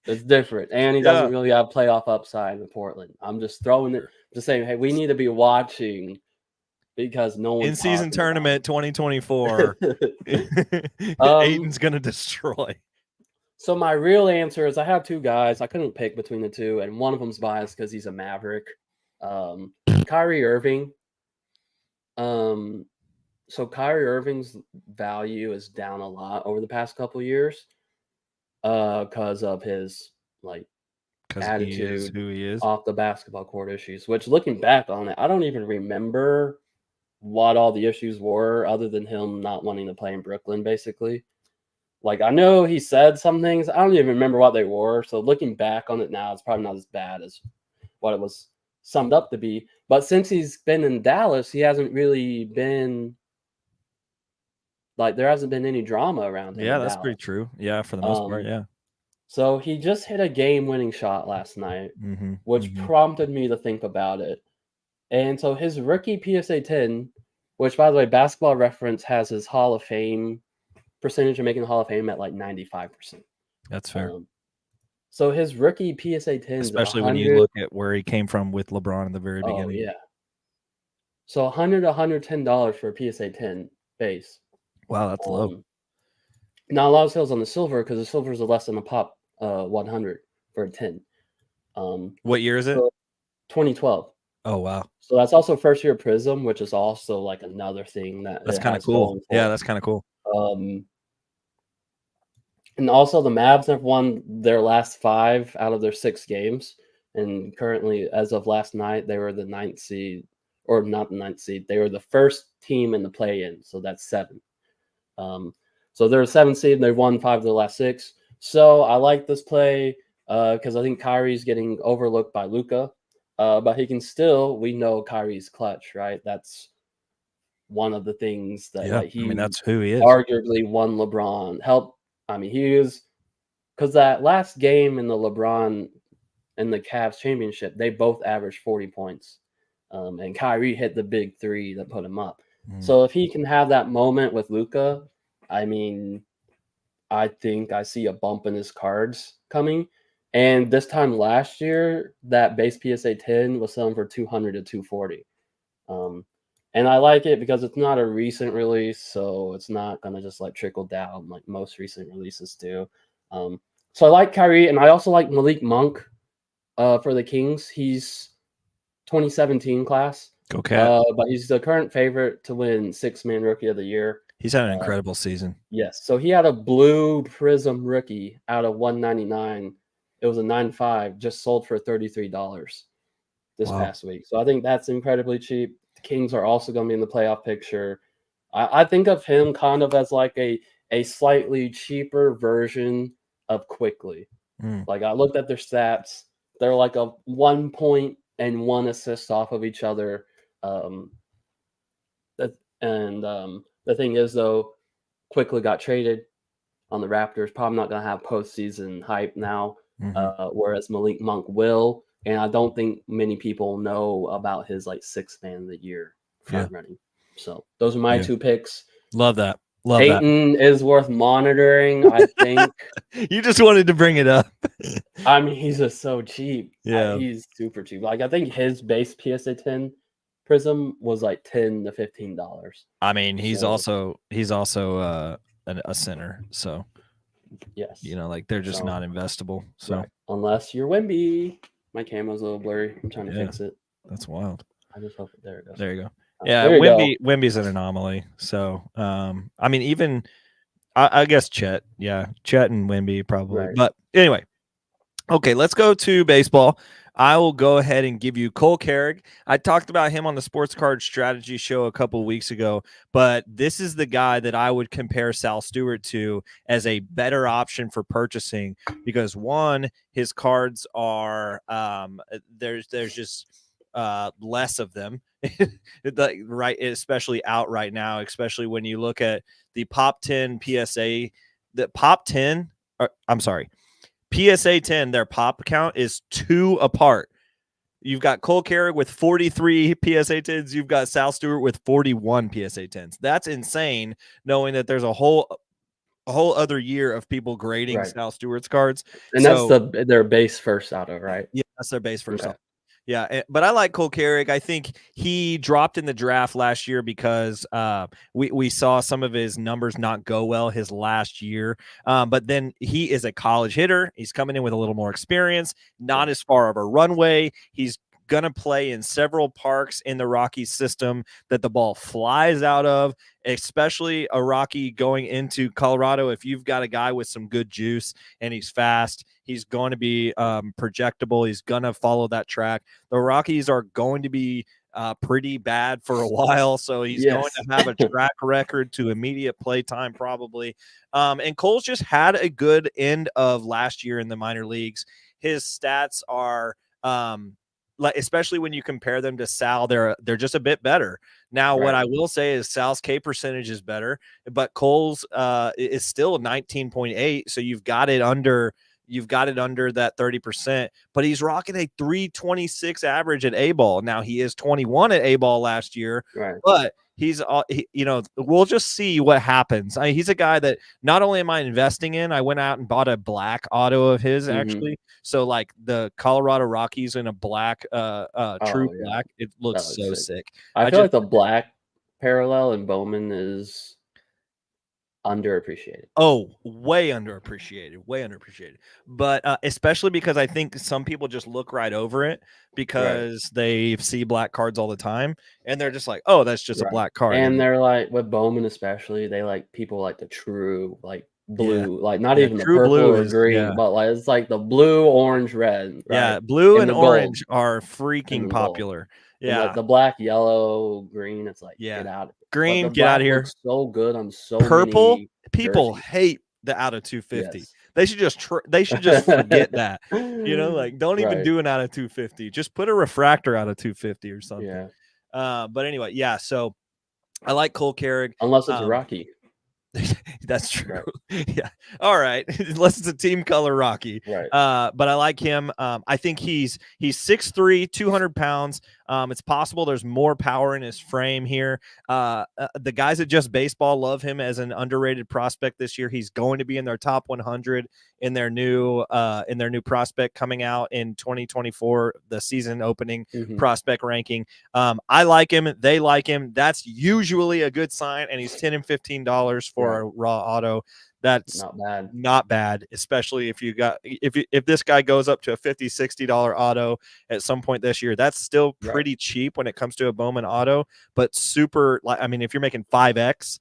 It's different. And he doesn't really have playoff upside in Portland. I'm just throwing it, just saying, hey, we need to be watching because no one's in-season tournament 2024. Ayton's going to destroy. So my real answer is I have 2 guys. I couldn't pick between the 2, and one of them's biased because he's a Maverick. Kyrie Irving. So Kyrie Irving's value is down a lot over the past couple of years because of his attitude, who he is off the basketball court issues, which looking back on it, I don't even remember what all the issues were other than him not wanting to play in Brooklyn, basically. Like, I know he said some things. I don't even remember what they were. So looking back on it now, it's probably not as bad as what it was summed up to be. But since he's been in Dallas, he hasn't really been there hasn't been any drama around him. Yeah, that's pretty true. Yeah, for the most part, yeah. So he just hit a game-winning shot last night, which prompted me to think about it. And so his rookie PSA 10, which, by the way, Basketball Reference has his Hall of Fame percentage of making the Hall of Fame at 95%. That's fair. So his rookie PSA 10, especially when you look at where he came from with LeBron in the very beginning. Oh, yeah. So $100 to $110 for a PSA 10 base. Wow, that's low. Not a lot of sales on the silver because the silver is less than a pop 100 for a 10. What year is it? 2012. Oh, wow. So that's also first year Prism, which is also another thing that's kind of cool. Yeah, that's kind of cool. And also the Mavs have won their last 5 out of their 6 games. And currently, as of last night, they were the 9th seed, or not the 9th seed. They were the first team in the play-in, so that's 7. So they're a 7th seed, and they've won 5 of the last 6. So I like this play because I think Kyrie's getting overlooked by Luka. But he can still, we know Kyrie's clutch, right? That's one of the things that that's who he is. Arguably won LeBron. He is, because that last game in the LeBron and the Cavs championship, they both averaged 40 points. And Kyrie hit the big 3 that put him up. So if he can have that moment with Luka, I think I see a bump in his cards coming. And this time last year, that base PSA 10 was selling for $200 to $240. And I like it because it's not a recent release, so it's not going to just trickle down like most recent releases do. So I like Kyrie, and I also like Malik Monk for the Kings. He's 2017 class. Okay. But he's the current favorite to win 6-man Rookie of the Year. He's had an incredible season. Yes. So he had a blue Prism rookie out of 199. It was a 9.5, just sold for $33 this past week. So I think that's incredibly cheap. The Kings are also going to be in the playoff picture. I think of him kind of as a slightly cheaper version of Quickly. I looked at their stats. They're like a 1 point and 1 assist off of each other. Um, the thing is, though, quickly got traded on the Raptors. Probably not going to have postseason hype now, whereas Malik Monk will. And I don't think many people know about his like sixth man of the year front running. So those are my two picks. Love that. Peyton is worth monitoring, I think. You just wanted to bring it up. I mean, he's just so cheap. Yeah. He's super cheap. Like, I think his base PSA 10 Prism was like $10 to $15. I mean, he's also a center. So, yes, like they're just not investable. So, unless you're Wemby. My camera's a little blurry. I'm trying to fix it. That's wild. I just hope there it goes. There you go. Yeah, Wemby's an anomaly. So, I mean, even I guess Chet. Yeah, Chet and Wemby probably. But anyway, okay, let's go to baseball. I will go ahead and give you Cole Carrick. I talked about him on the Sports Card Strategy Show a couple of weeks ago, but this is the guy that I would compare Sal Stewart to as a better option for purchasing because one, his cards are there's just less of them, right? Especially out right now, especially when you look at the Pop 10 PSA, the Pop 10. I'm sorry. PSA 10, their pop count is 2 apart. You've got Cole Carrick with 43 PSA 10s. You've got Sal Stewart with 41 PSA 10s. That's insane, knowing that there's a whole other year of people grading Sal Stewart's cards. And so, that's their base first auto, right? Yeah, that's their base first auto. Yeah, but I like Cole Carrick. I think he dropped in the draft last year because we saw some of his numbers not go well his last year. But then he is a college hitter. He's coming in with a little more experience, not as far of a runway. He's going to play in several parks in the Rockies system that the ball flies out of, especially a Rocky going into Colorado. If you've got a guy with some good juice and he's fast, he's going to be projectable. He's going to follow that track. The Rockies are going to be pretty bad for a while, so he's going to have a track record to immediate play time probably. And Cole's just had a good end of last year in the minor leagues. His stats are especially when you compare them to Sal, they're just a bit better. Now, what I will say is Sal's K percentage is better, but Cole's is still 19.8. So you've got it under that 30%, but he's rocking a 326 average at A-ball. Now he is 21 at A-ball last year, but he's, we'll just see what happens. He's a guy that not only am I investing in, I went out and bought a black auto of his actually. So like the Colorado Rockies in a black, true black, it looks so sick. I feel like the black parallel in Bowman is underappreciated. Oh, way underappreciated. But especially because I think some people just look right over it because they see black cards all the time and they're just like, oh, that's just a black card. And they're like, with Bowman especially, they like people like the true like blue, like not even the purple or green, but like it's like the blue, orange, red. Yeah, blue and orange are freaking popular. Yeah, like the black, yellow, green. It's like get out of green, get out of here. So good on so purple. Many people jerseys. Hate the out of 250. They should just forget that. Like don't even do an out of 250. Just put a refractor out of 250 or something. But anyway, so I like Cole Carrick unless it's a Rocky. That's true. Yeah. All right. Unless it's a team color Rocky. But I like him. I think he's 6'3", 200 pounds. It's possible there's more power in his frame here. The guys at Just Baseball love him as an underrated prospect this year. He's going to be in their top 100 in their new prospect coming out in 2024, the season opening prospect ranking. I like him. They like him. That's usually a good sign. And he's $10 and $15 for a raw auto. That's not bad, especially if this guy goes up to a $50, $60 auto at some point this year. That's still pretty cheap when it comes to a Bowman auto, but super. I mean, if you're making 5x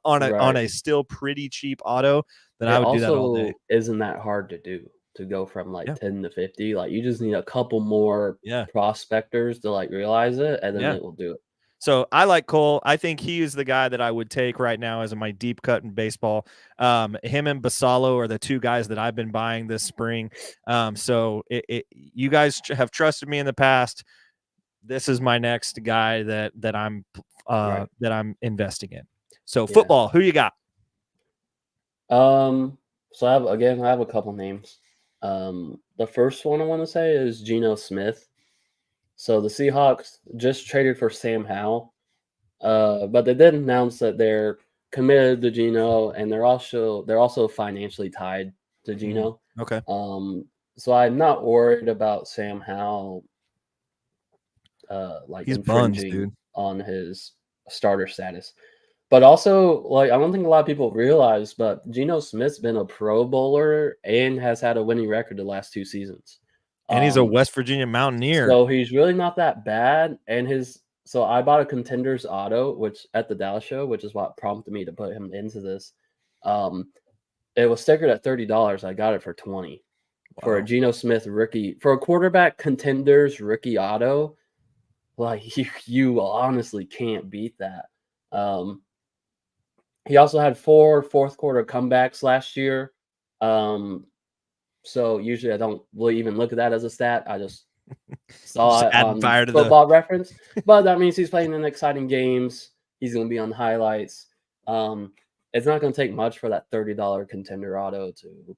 on a still pretty cheap auto, then I would do that all day. Isn't that hard to do? To go from like 10 to 50, like you just need a couple more prospectors to like realize it, and then it will do it. So I like Cole. I think he is the guy that I would take right now as my deep cut in baseball. Him and Basalo are the two guys that I've been buying this spring. So you guys have trusted me in the past. this is my next guy that I'm that I'm investing in. So Yeah. football, who you got? So I have a couple names. The first one I want to say is Geno Smith. So the Seahawks just traded for Sam Howell, but they did announce that they're committed to Geno, and they're also financially tied to Geno. Okay. So I'm not worried about Sam Howell, like He's buns, infringing dude. on his starter status. But also, like, I don't think a lot of people realize, but Geno Smith's been a Pro Bowler and has had a winning record the last 2 seasons. And he's a West Virginia Mountaineer. So he's really not that bad. So I bought a Contenders auto, which at the Dallas show, which is what prompted me to put him into this. It was stickered at $30. I got it for 20 for a Geno Smith rookie, for a quarterback Contenders rookie auto. Like you honestly can't beat that. He also had 4 fourth quarter comebacks last year. So usually I don't really even look at that as a stat. I just saw it on Football Reference. But that means he's playing in exciting games. He's going to be on the highlights. It's not going to take much for that $30 Contender auto to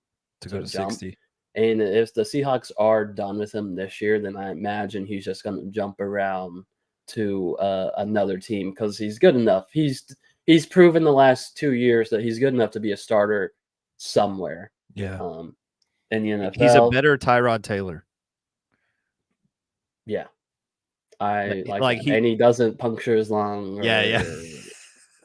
go to jump. 60. And if the Seahawks are done with him this year, then I imagine he's just going to jump around to another team because he's good enough. He's proven the last 2 years that he's good enough to be a starter somewhere. Yeah. In the NFL. He's a better Tyrod Taylor. Yeah. I like and he doesn't puncture his lung. Yeah.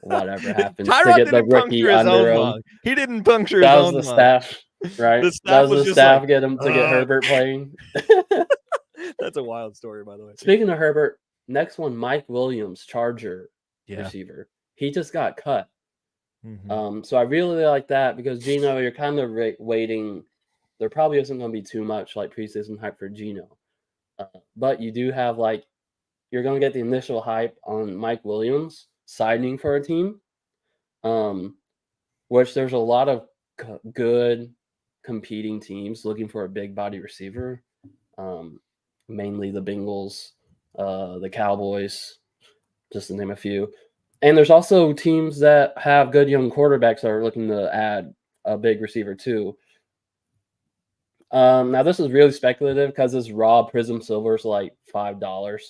Whatever happens Tyrod to get the rookie under him. Lung. He didn't puncture his own lung. That was the staff, right? The staff was the staff get him to get Herbert playing. That's a wild story, by the way. Speaking of Herbert, next one, Mike Williams, Charger receiver. He just got cut. Mm-hmm. So I really like that because Geno, you're kind of waiting. There probably isn't going to be too much like preseason hype for Geno. But you do have you're going to get the initial hype on Mike Williams signing for a team, which there's a lot of good competing teams looking for a big body receiver, mainly the Bengals, the Cowboys, just to name a few. And there's also teams that have good young quarterbacks that are looking to add a big receiver too. Now this is really speculative because this raw Prism Silver is like $5.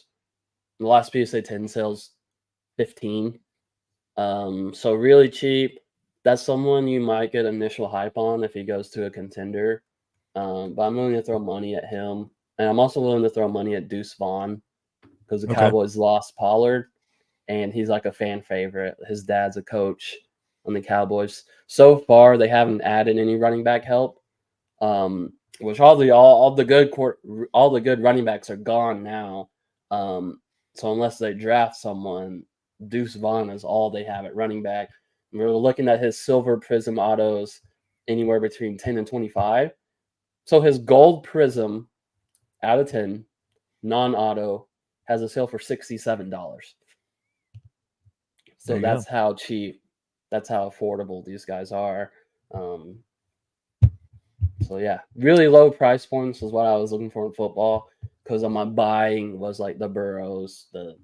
The last PSA 10 sales $15. So really cheap. That's someone you might get initial hype on if he goes to a contender. But I'm willing to throw money at him. And I'm also willing to throw money at Deuce Vaughn because the Cowboys lost Pollard. And he's like a fan favorite. His dad's a coach on the Cowboys. So far, they haven't added any running back help. Which all the good running backs are gone now. So unless they draft someone, Deuce Vaughn is all they have at running back. And we're looking at his silver Prism autos anywhere between 10 and 25. So his gold Prism out of 10, non-auto, has a sale for $67. So that's how cheap, that's how affordable these guys are. So yeah, really low price points is what I was looking for in football because my buying was like the Burrows, the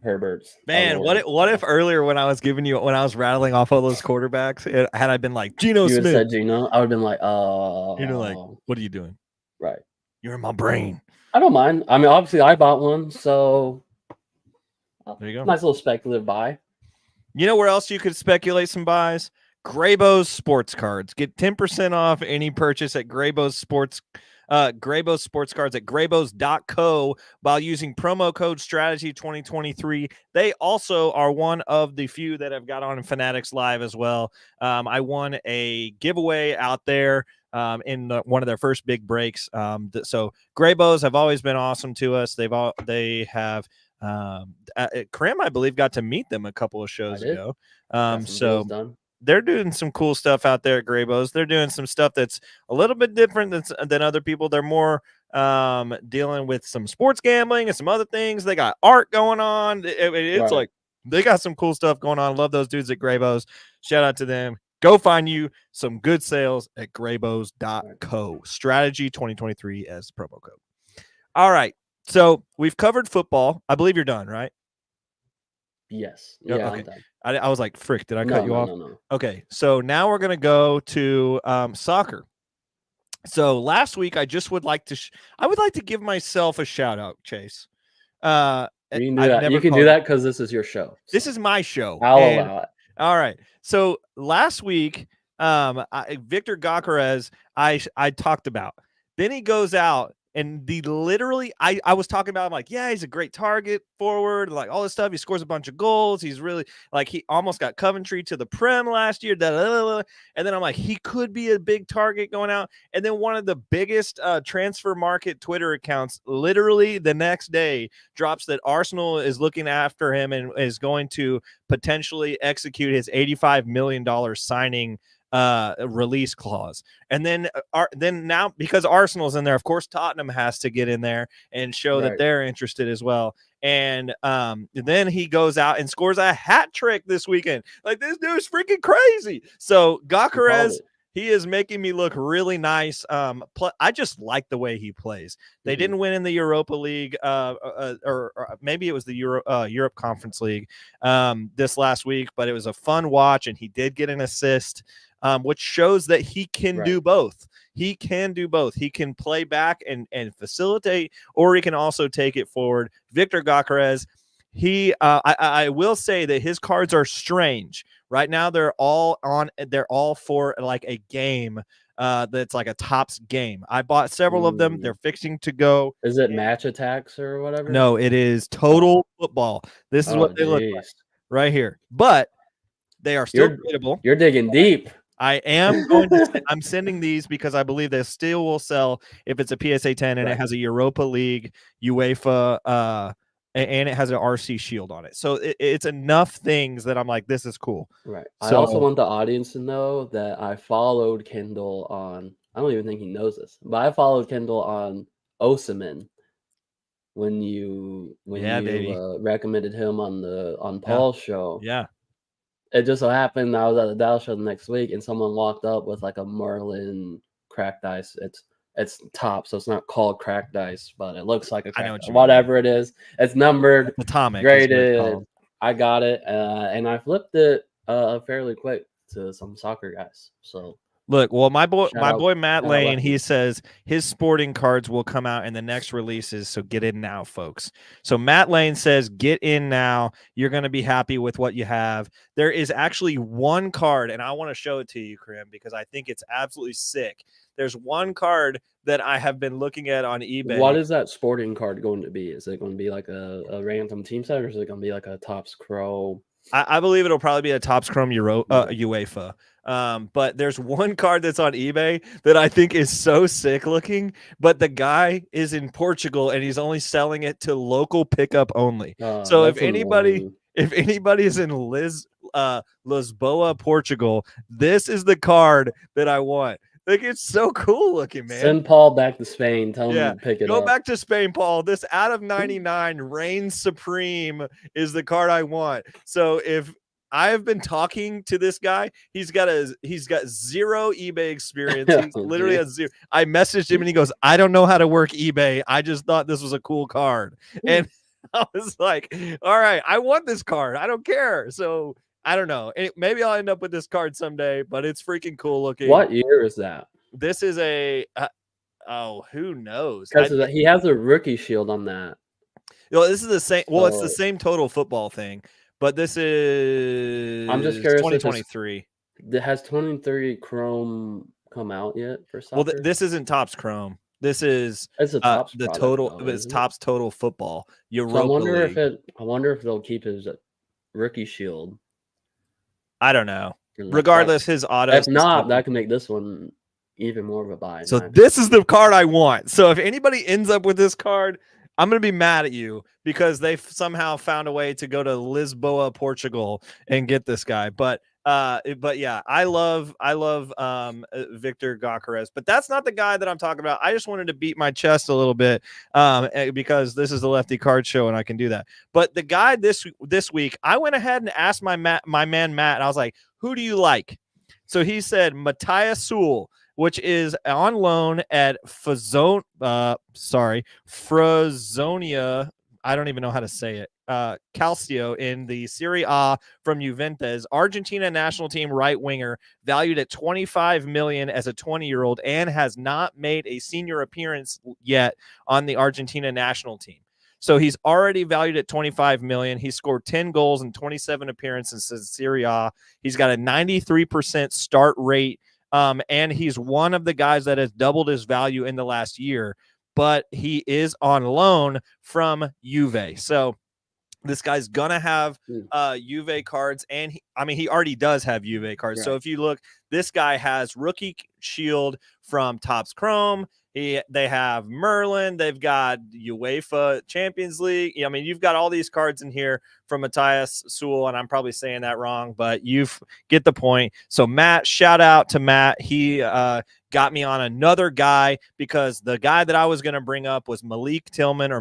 Herberts. Man, what if earlier when I was rattling off all those quarterbacks, had I been like Geno Smith, you said Geno, I would have been like, oh, like, what are you doing? Right, you're in my brain. I don't mind. I mean, obviously, I bought one, so there you go. Nice little speculative buy. You know where else you could speculate some buys? Graybo's sports cards. Get 10% off any purchase at Graybo's sports cards at graybos.co while using promo code strategy 2023. They also are one of the few that have got on Fanatics Live as well. I won a giveaway out there in one of their first big breaks. So Graybos have always been awesome to us. They have Crim, I believe, got to meet them a couple of shows ago. So they're doing some cool stuff out there at Graybo's. They're doing some stuff that's a little bit different than other people. They're more dealing with some sports gambling and some other things. They got art going on. It's like they got some cool stuff going on. Love those dudes at Graybo's. Shout out to them. Go find you some good sales at graybos.co. Strategy 2023 as promo code. All right. So we've covered football. I believe you're done, right? Yes. Yeah, Yeah, okay. I'm done. I was like, frick, did I cut No, you no, off? no, no. Okay. So now we're going to go to soccer. So last week, I just would like to, I would like to give myself a shout out, Chase. You can do I've that. never You can do called that because this is your show. This so is my show. I'll And allow it. all right. So last week, Victor Gyokeres, I talked about. Then he goes out and I was talking about him like, yeah, he's a great target forward, like all this stuff. He scores a bunch of goals. He's really like he almost got Coventry to the Prem last year. And then I'm like, he could be a big target going out. And then one of the biggest transfer market Twitter accounts, literally the next day, drops that Arsenal is looking after him and is going to potentially execute his $85 million signing release clause. And then now, because Arsenal's in there, of course Tottenham has to get in there and show that they're interested as well. And then he goes out and scores a hat trick this weekend. Like, this dude's freaking crazy. So Gyokeres, he is making me look really nice. I just like the way he plays. They didn't win in the Europa League, or maybe it was the Europe Conference League this last week, but it was a fun watch, and he did get an assist, which shows that he can do both. He can do both. He can play back and facilitate, or he can also take it forward. Victor Gyokeres, I will say that his cards are strange. Right now, they're all for like a game that's like a Tops game. I bought several of them. They're fixing to go. Is it match attacks or whatever? No, it is total football. This is what they look like right here. But they are still tradable. You're digging deep. I am going to. I'm sending these because I believe they still will sell if it's a PSA 10 and it has a Europa League, UEFA, and it has an RC shield on it. So it's enough things that I'm like, this is cool. Right. So, I also want the audience to know that I followed Kendall on. I don't even think he knows this, but I followed Kendall on Osimhen when you recommended him on Paul's show. Yeah. It just so happened I was at the Dallas show the next week, and someone walked up with like a Merlin cracked ice. It's top, so it's not called cracked ice, but it looks like a cracked ice. Whatever it is. It's numbered, atomic, graded. I got it, and I flipped it fairly quick to some soccer guys. So look, well, my boy Matt Lane, he says his sporting cards will come out in the next releases, so get in now, folks. So Matt Lane says, get in now. You're going to be happy with what you have. There is actually one card, and I want to show it to you, Crim, because I think it's absolutely sick. There's one card that I have been looking at on eBay. What is that sporting card going to be? Is it going to be like a random team set, or is it going to be like a Topps Chrome? I believe it'll probably be a Topps Chrome UEFA. But there's one card that's on eBay that I think is so sick looking, but the guy is in Portugal and he's only selling it to local pickup only. So if anybody is in Lisboa, Portugal, this is the card that I want. Like, it's so cool looking, man. Send Paul back to Spain. Tell him to pick it up. Go back to Spain, Paul. This out of 99 reigns supreme is the card I want. So if I have been talking to this guy, he's got zero eBay experience. He's literally a zero. I messaged him and he goes, I don't know how to work eBay. I just thought this was a cool card. And I was like, all right, I want this card. I don't care. So I don't know. Maybe I'll end up with this card someday, but it's freaking cool looking. What year is that? This is a who knows? Because he has a rookie shield on that. This is the same. Well, it's the same total football thing, but this is. I'm just curious. 2023. Has 23 Chrome come out yet for soccer? Well, this isn't Topps Chrome. This is a Topps the product, total. though, It's Topps Total Football. Europa I wonder League. I wonder if they'll keep his rookie shield. I don't know. Regardless, his auto. If not, that can make this one even more of a buy. So this is the card I want. So if anybody ends up with this card, I'm going to be mad at you because they somehow found a way to go to Lisboa, Portugal and get this guy. But yeah, I love Victor Gyokeres, but that's not the guy that I'm talking about. I just wanted to beat my chest a little bit because this is the Lefty Card Show and I can do that. But the guy this week, I went ahead and asked my man Matt, and I was like, who do you like? So he said Matthias Sewell, which is on loan at Frazonia. I don't even know how to say it. Calcio in the Serie A from Juventus. Argentina national team right winger, valued at 25 million as a 20-year-old, and has not made a senior appearance yet on the Argentina national team. So he's already valued at 25 million. He scored 10 goals in 27 appearances in Serie A. He's got a 93% start rate. And he's one of the guys that has doubled his value in the last year, but he is on loan from Juve. So this guy's gonna have Juve cards, and he already does have Juve cards. Right. So if you look, this guy has rookie shield from Topps Chrome. They have Merlin. They've got UEFA Champions League. I mean, you've got all these cards in here from Matthias Sewell, and I'm probably saying that wrong, but you get the point. So Matt, shout out to Matt. He got me on another guy, because the guy that I was going to bring up was Malik Tillman,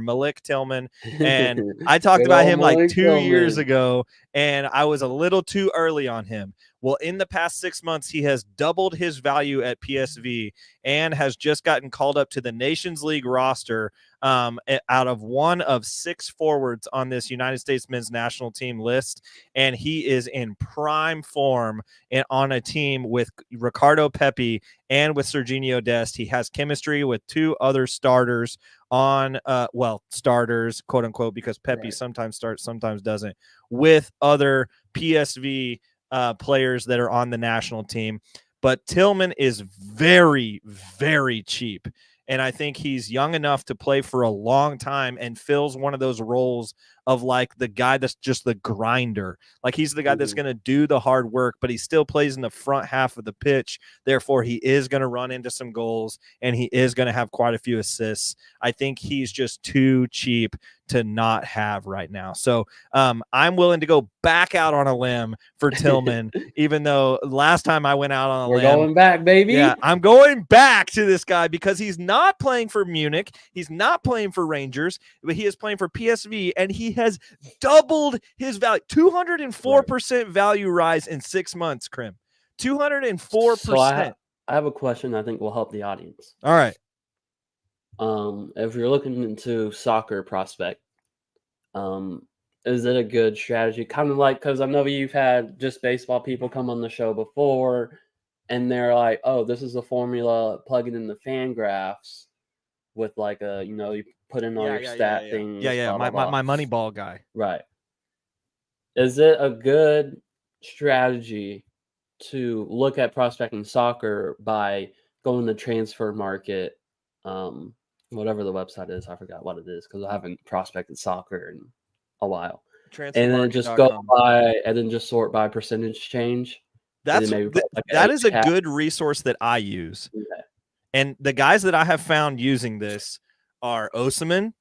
and I talked about him like 2 years ago, and I was a little too early on him. Well, in the past 6 months, he has doubled his value at PSV and has just gotten called up to the Nations League roster out of one of 6 forwards on this United States men's national team list. And he is in prime form on a team with Ricardo Pepi and with Serginho Dest. He has chemistry with 2 other starters on, starters, quote unquote, because Pepi sometimes starts, sometimes doesn't, with other PSV players that are on the national team. But Tillman is very, very cheap. And I think he's young enough to play for a long time and fills one of those roles of like the guy that's just the grinder. Like he's the guy that's going to do the hard work, but he still plays in the front half of the pitch. Therefore, he is going to run into some goals, and he is going to have quite a few assists. I think he's just too cheap to not have right now. So I'm willing to go back out on a limb for Tillman, even though last time I went out on a limb. We're going back, baby. Yeah, I'm going back to this guy because he's not playing for Munich. He's not playing for Rangers, but he is playing for PSV, and he has doubled his value. 204% value rise in 6 months, Crim. 204%. So I have a question I think will help the audience. All right. If you're looking into soccer prospect, is it a good strategy? Kind of like, because I know you've had just baseball people come on the show before, and they're like, oh, this is a formula, plug it in the fan graphs with like a, you put in all your stat things. Yeah. Blah, blah, blah. My Moneyball guy. Right. Is it a good strategy to look at prospecting soccer by going to transfer market, whatever the website is? I forgot what it is because I haven't prospected soccer in a while. And then just go by, and then just sort by percentage change. That is a good resource that I use. Okay. And the guys that I have found using this are Osimhen.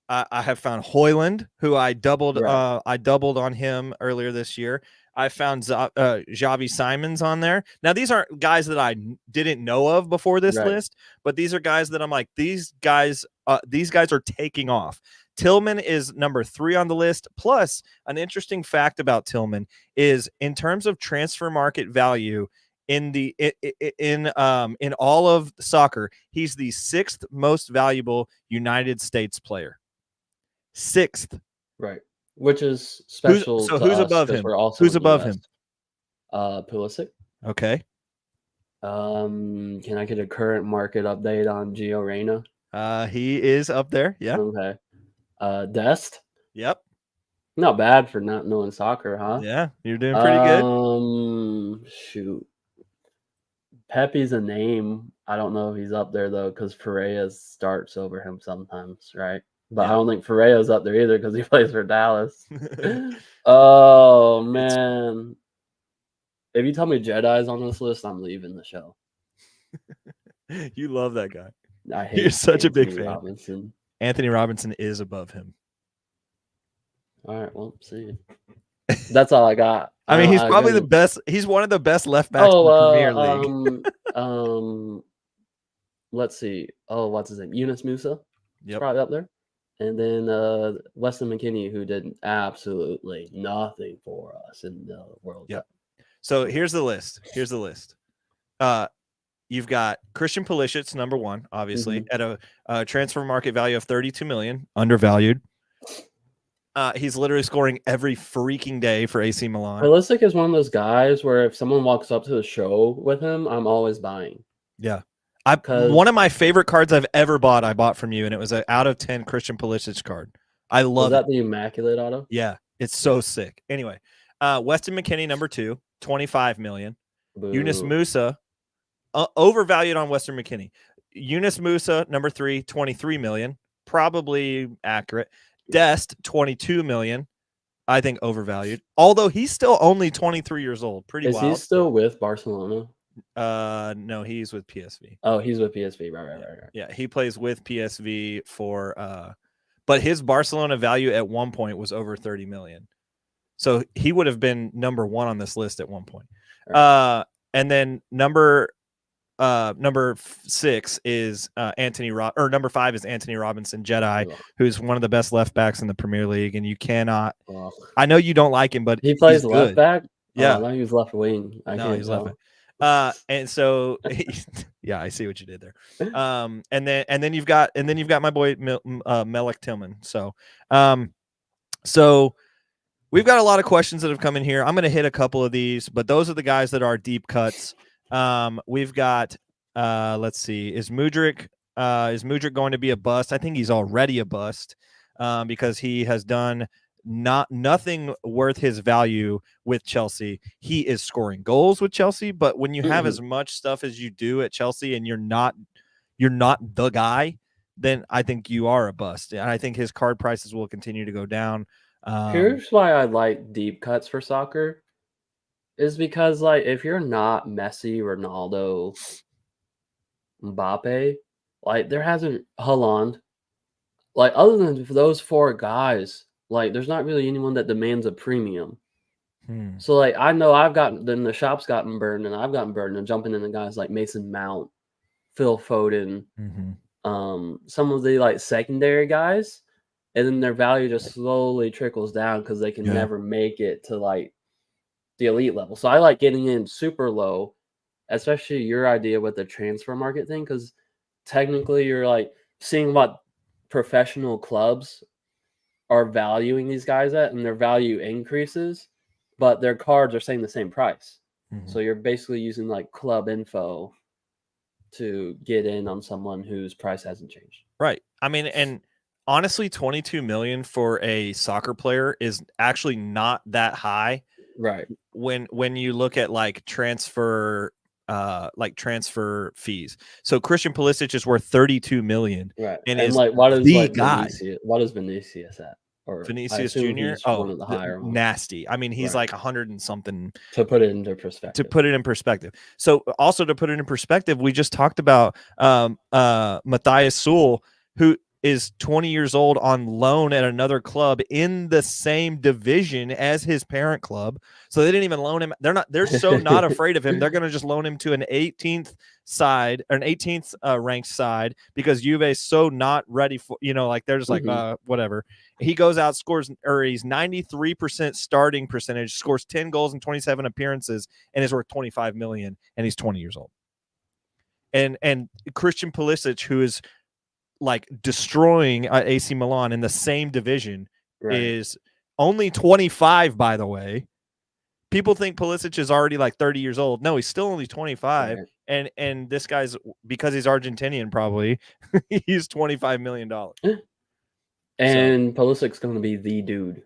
I have found Hoyland, who I doubled. Right. I doubled on him earlier this year. I found Xavi Simons on there. Now, these aren't guys that I didn't know of before this list, but these are guys that I'm like, these guys are taking off. Tillman is number 3 on the list. Plus, an interesting fact about Tillman is in terms of transfer market value in all of soccer, he's the 6th most valuable United States player. 6th. Right. Which is special. Who's above him? Who's above him? Pulisic. Okay. Can I get a current market update on Gio Reyna? He is up there. Yeah. Okay. Dest. Yep. Not bad for not knowing soccer, huh? Yeah, you're doing pretty good. Shoot. Pepe's a name. I don't know if he's up there though, because Pereira starts over him sometimes, right? But I don't think Ferreira's up there either because he plays for Dallas. Oh, man. If you tell me Jedi's on this list, I'm leaving the show. You love that guy. I hate You're such a big fan. Robinson. Anthony Robinson is above him. All right, well, see. That's all I got. I mean, he's probably the best. He's one of the best left backs in the Premier League. Let's see. Oh, what's his name? Yunus Musa. Yep. Probably up there. And then Weston McKennie, who did absolutely nothing for us in the World Cup. So here's the list. You've got Christian Pulisic, number one, obviously, at a transfer market value of $32 million, undervalued. He's literally scoring every freaking day for AC Milan. Pulisic is one of those guys where if someone walks up to the show with him, I'm always buying. Yeah. One of my favorite cards I've ever bought, I bought from you, and it was an out of 10 Christian Pulisic card. I love it. Was that the Immaculate Auto? Yeah, it's so sick. Anyway, Weston McKennie, number 2, $25 million. Boo. Yunus Musa, overvalued on Western McKinney. Yunus Musa, number 3, $23 million. Probably accurate. Dest, $22 million. I think overvalued. Although he's still only 23 years old. Pretty wild. Is he still with Barcelona? No, he's with PSV. Oh, he's with PSV. Right. Yeah, he plays with PSV for but his Barcelona value at one point was over 30 million. So he would have been number 1 on this list at one point. Right. And then number 6 is number 5 is Anthony Robinson, Jedi, who's one of the best left backs in the Premier League. And you cannot, I know you don't like him, but he plays left back. Yeah, I thought he was left wing. No, he's left back. And so yeah, I see what you did there. And then you've got my boy Melik Tillman. So we've got a lot of questions that have come in here. I'm going to hit a couple of these, but those are the guys that are deep cuts. We've got let's see, is Mudryk going to be a bust? I think he's already a bust because he has done nothing worth his value with Chelsea. He is scoring goals with Chelsea, but when you have as much stuff as you do at Chelsea and you're not the guy, then I think you are a bust. And I think his card prices will continue to go down. Here's why I like deep cuts for soccer is because, like, if you're not Messi, Ronaldo, Mbappe, like, there hasn't Haaland, like, other than those 4 guys, like, there's not really anyone that demands a premium. So, like, I know the shop's gotten burned, and I've gotten burned and jumping into guys like Mason Mount, Phil Foden, some of the, like, secondary guys, and then their value just slowly trickles down because they can never make it to, like, the elite level. So I like getting in super low, especially your idea with the transfer market thing, because technically you're, like, seeing what professional clubs are valuing these guys at, and their value increases, but their cards are saying the same price. So you're basically using, like, club info to get in on someone whose price hasn't changed. Right. I mean, and honestly, 22 million for a soccer player is actually not that high. Right. When you look at like transfer fees. So Christian Pulisic is worth 32 million. Right. And is like what is the like guy. What is Vinicius at? Or Vinicius Jr. One of the higher ones. Nasty. I mean, he's like 100 and something. To put it into perspective. So also to put it in perspective, we just talked about Matthias Sewell, who is 20 years old on loan at another club in the same division as his parent club. So they didn't even loan him. They're so not afraid of him. They're going to just loan him to an 18th side, or an 18th ranked side, because Juve is so not ready for, like they're just like, whatever. He goes out, scores, or he's 93% starting percentage, scores 10 goals and 27 appearances, and is worth 25 million, and he's 20 years old. And Christian Pulisic, who is like destroying AC Milan in the same division, is only 25, by the way. People think Pulisic is already like 30 years old. No, he's still only 25. Right. And this guy's, because he's Argentinian, probably, he's $25 million. And Pulisic's going to be the dude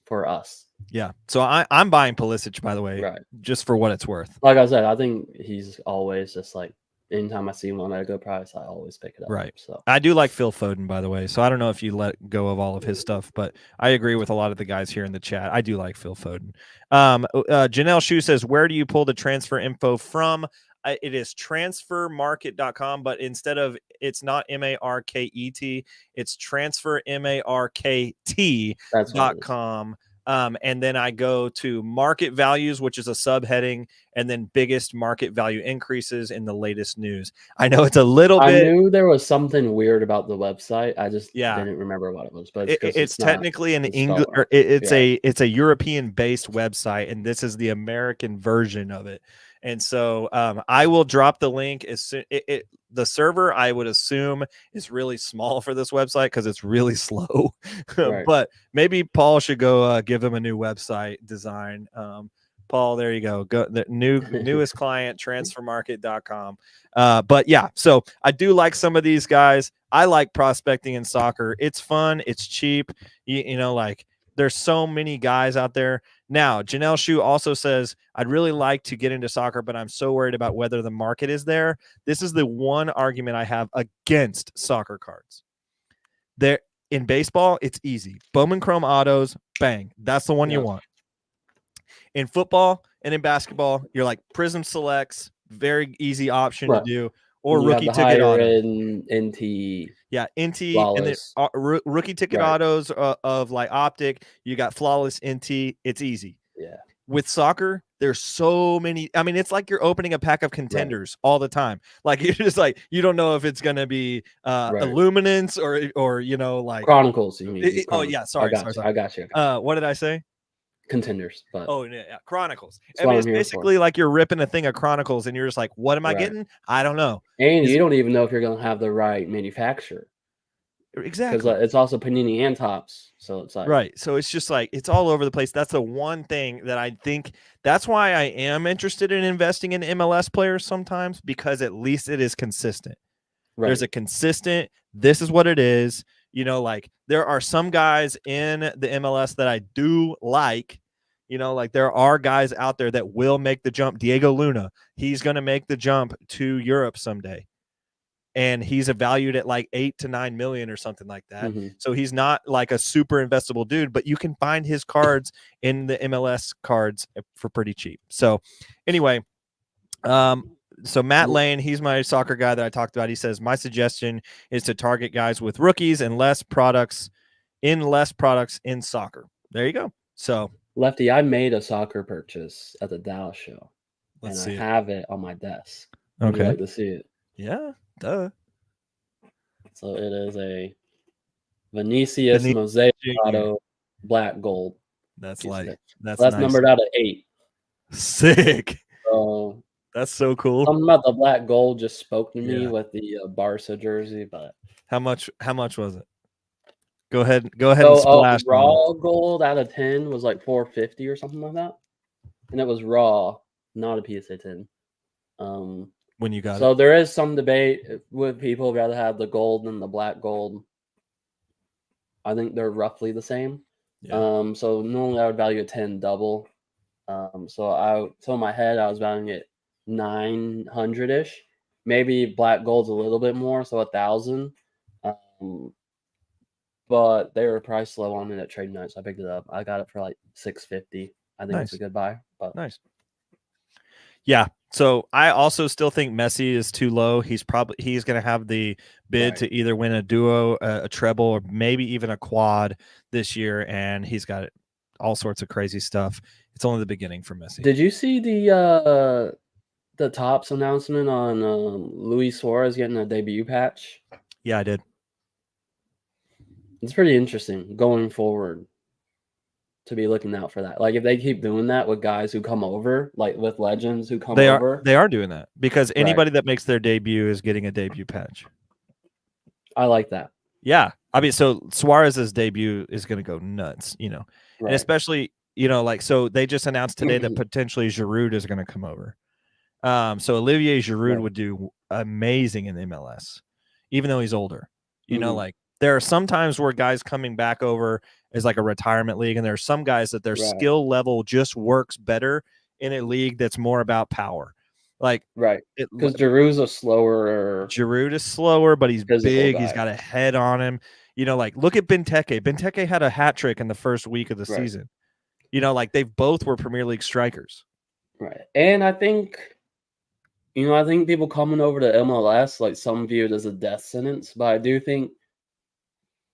for us. Yeah. So I'm buying Pulisic, by the way, just for what it's worth. Like I said, I think he's always just like, anytime I see one at a good price, I always pick it up. Right. So I do like Phil Foden, by the way. So I don't know if you let go of all of his stuff, but I agree with a lot of the guys here in the chat. I do like Phil Foden. Janelle Shu says, where do you pull the transfer info from? It is transfermarket.com, but instead of, it's not MARKET, it's transfermarkt.com. And then I go to market values, which is a subheading, and then biggest market value increases in the latest news. I know it's a little bit. I knew there was something weird about the website. I just didn't remember what it was. But it's technically an English, or it's a European based website, and this is the American version of it. And so I will drop the link as soon. The server, I would assume, is really small for this website because it's really slow. Right. But maybe Paul should go give him a new website design. Paul, there you go. Go the newest client, transfermarket.com. But yeah, so I do like some of these guys. I like prospecting in soccer. It's fun, it's cheap. You know, like there's so many guys out there. Now, Janelle Shu also says, I'd really like to get into soccer, but I'm so worried about whether the market is there. This is the one argument I have against soccer cards. There in baseball, it's easy. Bowman Chrome autos, bang. That's the one you want. In football and in basketball, you're like Prism Selects, very easy option to do, or rookie ticket auto. NT. Yeah, NT Flawless. and then rookie ticket autos of like Optic. You got Flawless NT. It's easy. Yeah. With soccer, there's so many. I mean, it's like you're opening a pack of contenders all the time. Like you're just like you don't know if it's gonna be Illuminance or you know like Chronicles. You mean? Chronicles. Oh yeah, sorry. I got you. What did I say? Contenders, but yeah, Chronicles. I mean, it's basically like you're ripping a thing of Chronicles, and you're just like, "What am I getting? I don't know." And you don't even know if you're gonna have the right manufacturer. Exactly, because it's also Panini and Topps, so it's like right. So it's just like it's all over the place. That's the one thing that I think. That's why I am interested in investing in MLS players sometimes, because at least it is consistent. Right. There's a consistent. This is what it is. You know, like there are some guys in the MLS that I do like. You know, like there are guys out there that will make the jump. Diego Luna, he's going to make the jump to Europe someday. And he's valued at like 8 to 9 million or something like that. Mm-hmm. So he's not like a super investable dude, but you can find his cards in the MLS cards for pretty cheap. So anyway, so Matt Lane, he's my soccer guy that I talked about. He says, my suggestion is to target guys with rookies and less products in soccer. There you go. So Lefty, I made a soccer purchase at the Dallas show. I have it on my desk. Okay. Would you like to see it? Yeah, duh. So it is a Vinicius Mosaic Auto Black Gold. That's like that's nice. Numbered out of 8. Sick. So that's so cool. Something about the black gold just spoke to me with the Barca jersey, but how much was it? Go ahead and splash. Raw gold out of 10 was like $450 or something like that, and it was raw, not a PSA 10. When you got so there is some debate with people rather have the gold than the black gold. I think they're roughly the same. Yeah. So normally I would value a 10 double. So in my head I was valuing it 900-ish. Maybe black gold's a little bit more, so 1,000. But they were priced low on it at trade night, so I picked it up. I got it for like $650. I think it's a good buy. But nice. Yeah. So I also still think Messi is too low. He's going to have the bid to either win a duo, a treble, or maybe even a quad this year, and he's got all sorts of crazy stuff. It's only the beginning for Messi. Did you see the Topps announcement on Luis Suarez getting a debut patch? Yeah, I did. It's pretty interesting going forward to be looking out for that. Like if they keep doing that with guys who come over, like with legends who come over. They are doing that because anybody that makes their debut is getting a debut patch. I like that. Yeah. I mean, so Suarez's debut is going to go nuts, you know, and especially, you know, like, so they just announced today that potentially Giroud is going to come over. So Olivier Giroud would do amazing in the MLS, even though he's older, you know, like there are some times where guys coming back over is like a retirement league. And there are some guys that their skill level just works better in a league that's more about power. Like, because Giroud's Giroud is slower, but he's big. Guy. He's got a head on him. You know, like look at Benteke. Benteke had a hat trick in the first week of the season. You know, like they both were Premier League strikers. Right. And I think, you know, I think people coming over to MLS, like some view it as a death sentence, but I do think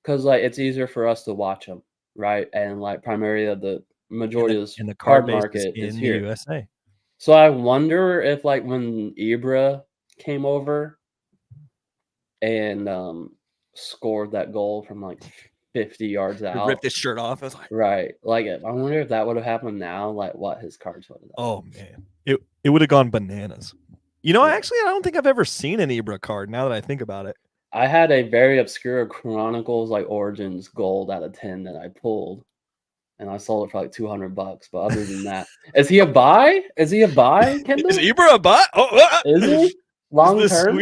because like it's easier for us to watch them, right? And like primarily the majority of the card market is here. The USA. So I wonder if like when Ibra came over and scored that goal from like 50 yards out, ripped his shirt off. Like, I wonder if that would have happened now, like what his cards would have done. Oh man, It would have gone bananas. You know, Yeah. actually, I don't think I've ever seen an Ibra card now that I think about it. I had a very obscure Chronicles like Origins gold out of 10 that I pulled, and I sold it for like $200. But other than that, is he a buy? Is he a buy, Is Kendall? Ibra a butt? Is he Is long term?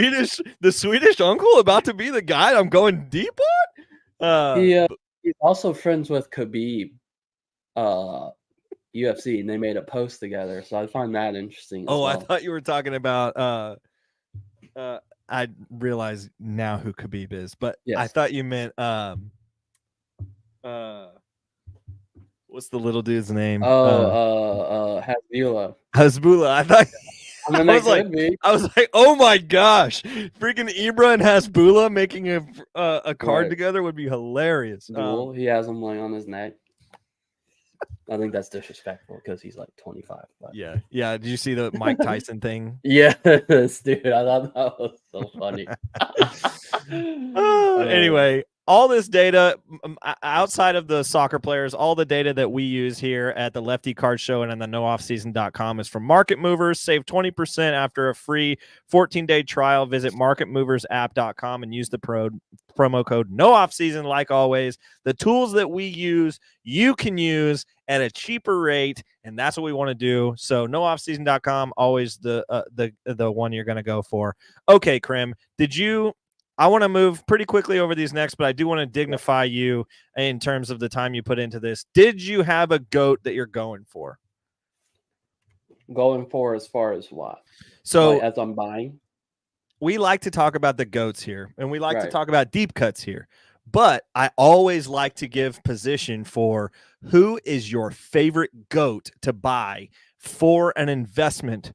the Swedish uncle about to be the guy I'm going deep on? He's also friends with Khabib, UFC, and they made a post together. So I find that interesting as I well. thought you were talking about I realize now who Khabib is, but I Yes. thought you meant what's the little dude's name? Hasbullah. Hasbullah. I thought I mean, I was like, oh my gosh, freaking Ibra and Hasbullah making a card Right. together would be hilarious. Duel. He has him laying on his neck. I think that's disrespectful because he's like 25. But. Yeah. Did you see the Mike Tyson thing? Yes, dude. I thought that was so funny. Anyway, all this data outside of the soccer players, all the data that we use here at the Lefty Card Show and on the nooffseason.com is from Market Movers. Save 20% after a free 14-day trial. Visit marketmoversapp.com and use the promo code nooffseason. Like always, the tools that we use, you can use at a cheaper rate, and that's what we want to do. So nooffseason.com, always the one you're going to go for. Okay, Crim, I want to move pretty quickly over these next, but I do want to dignify you in terms of the time you put into this. Did you have a GOAT that you're going for? Going for as far as what? So like as I'm buying? We like to talk about the GOATs here, and we like to talk about deep cuts here. But I always like to give position for who is your favorite GOAT to buy for an investment.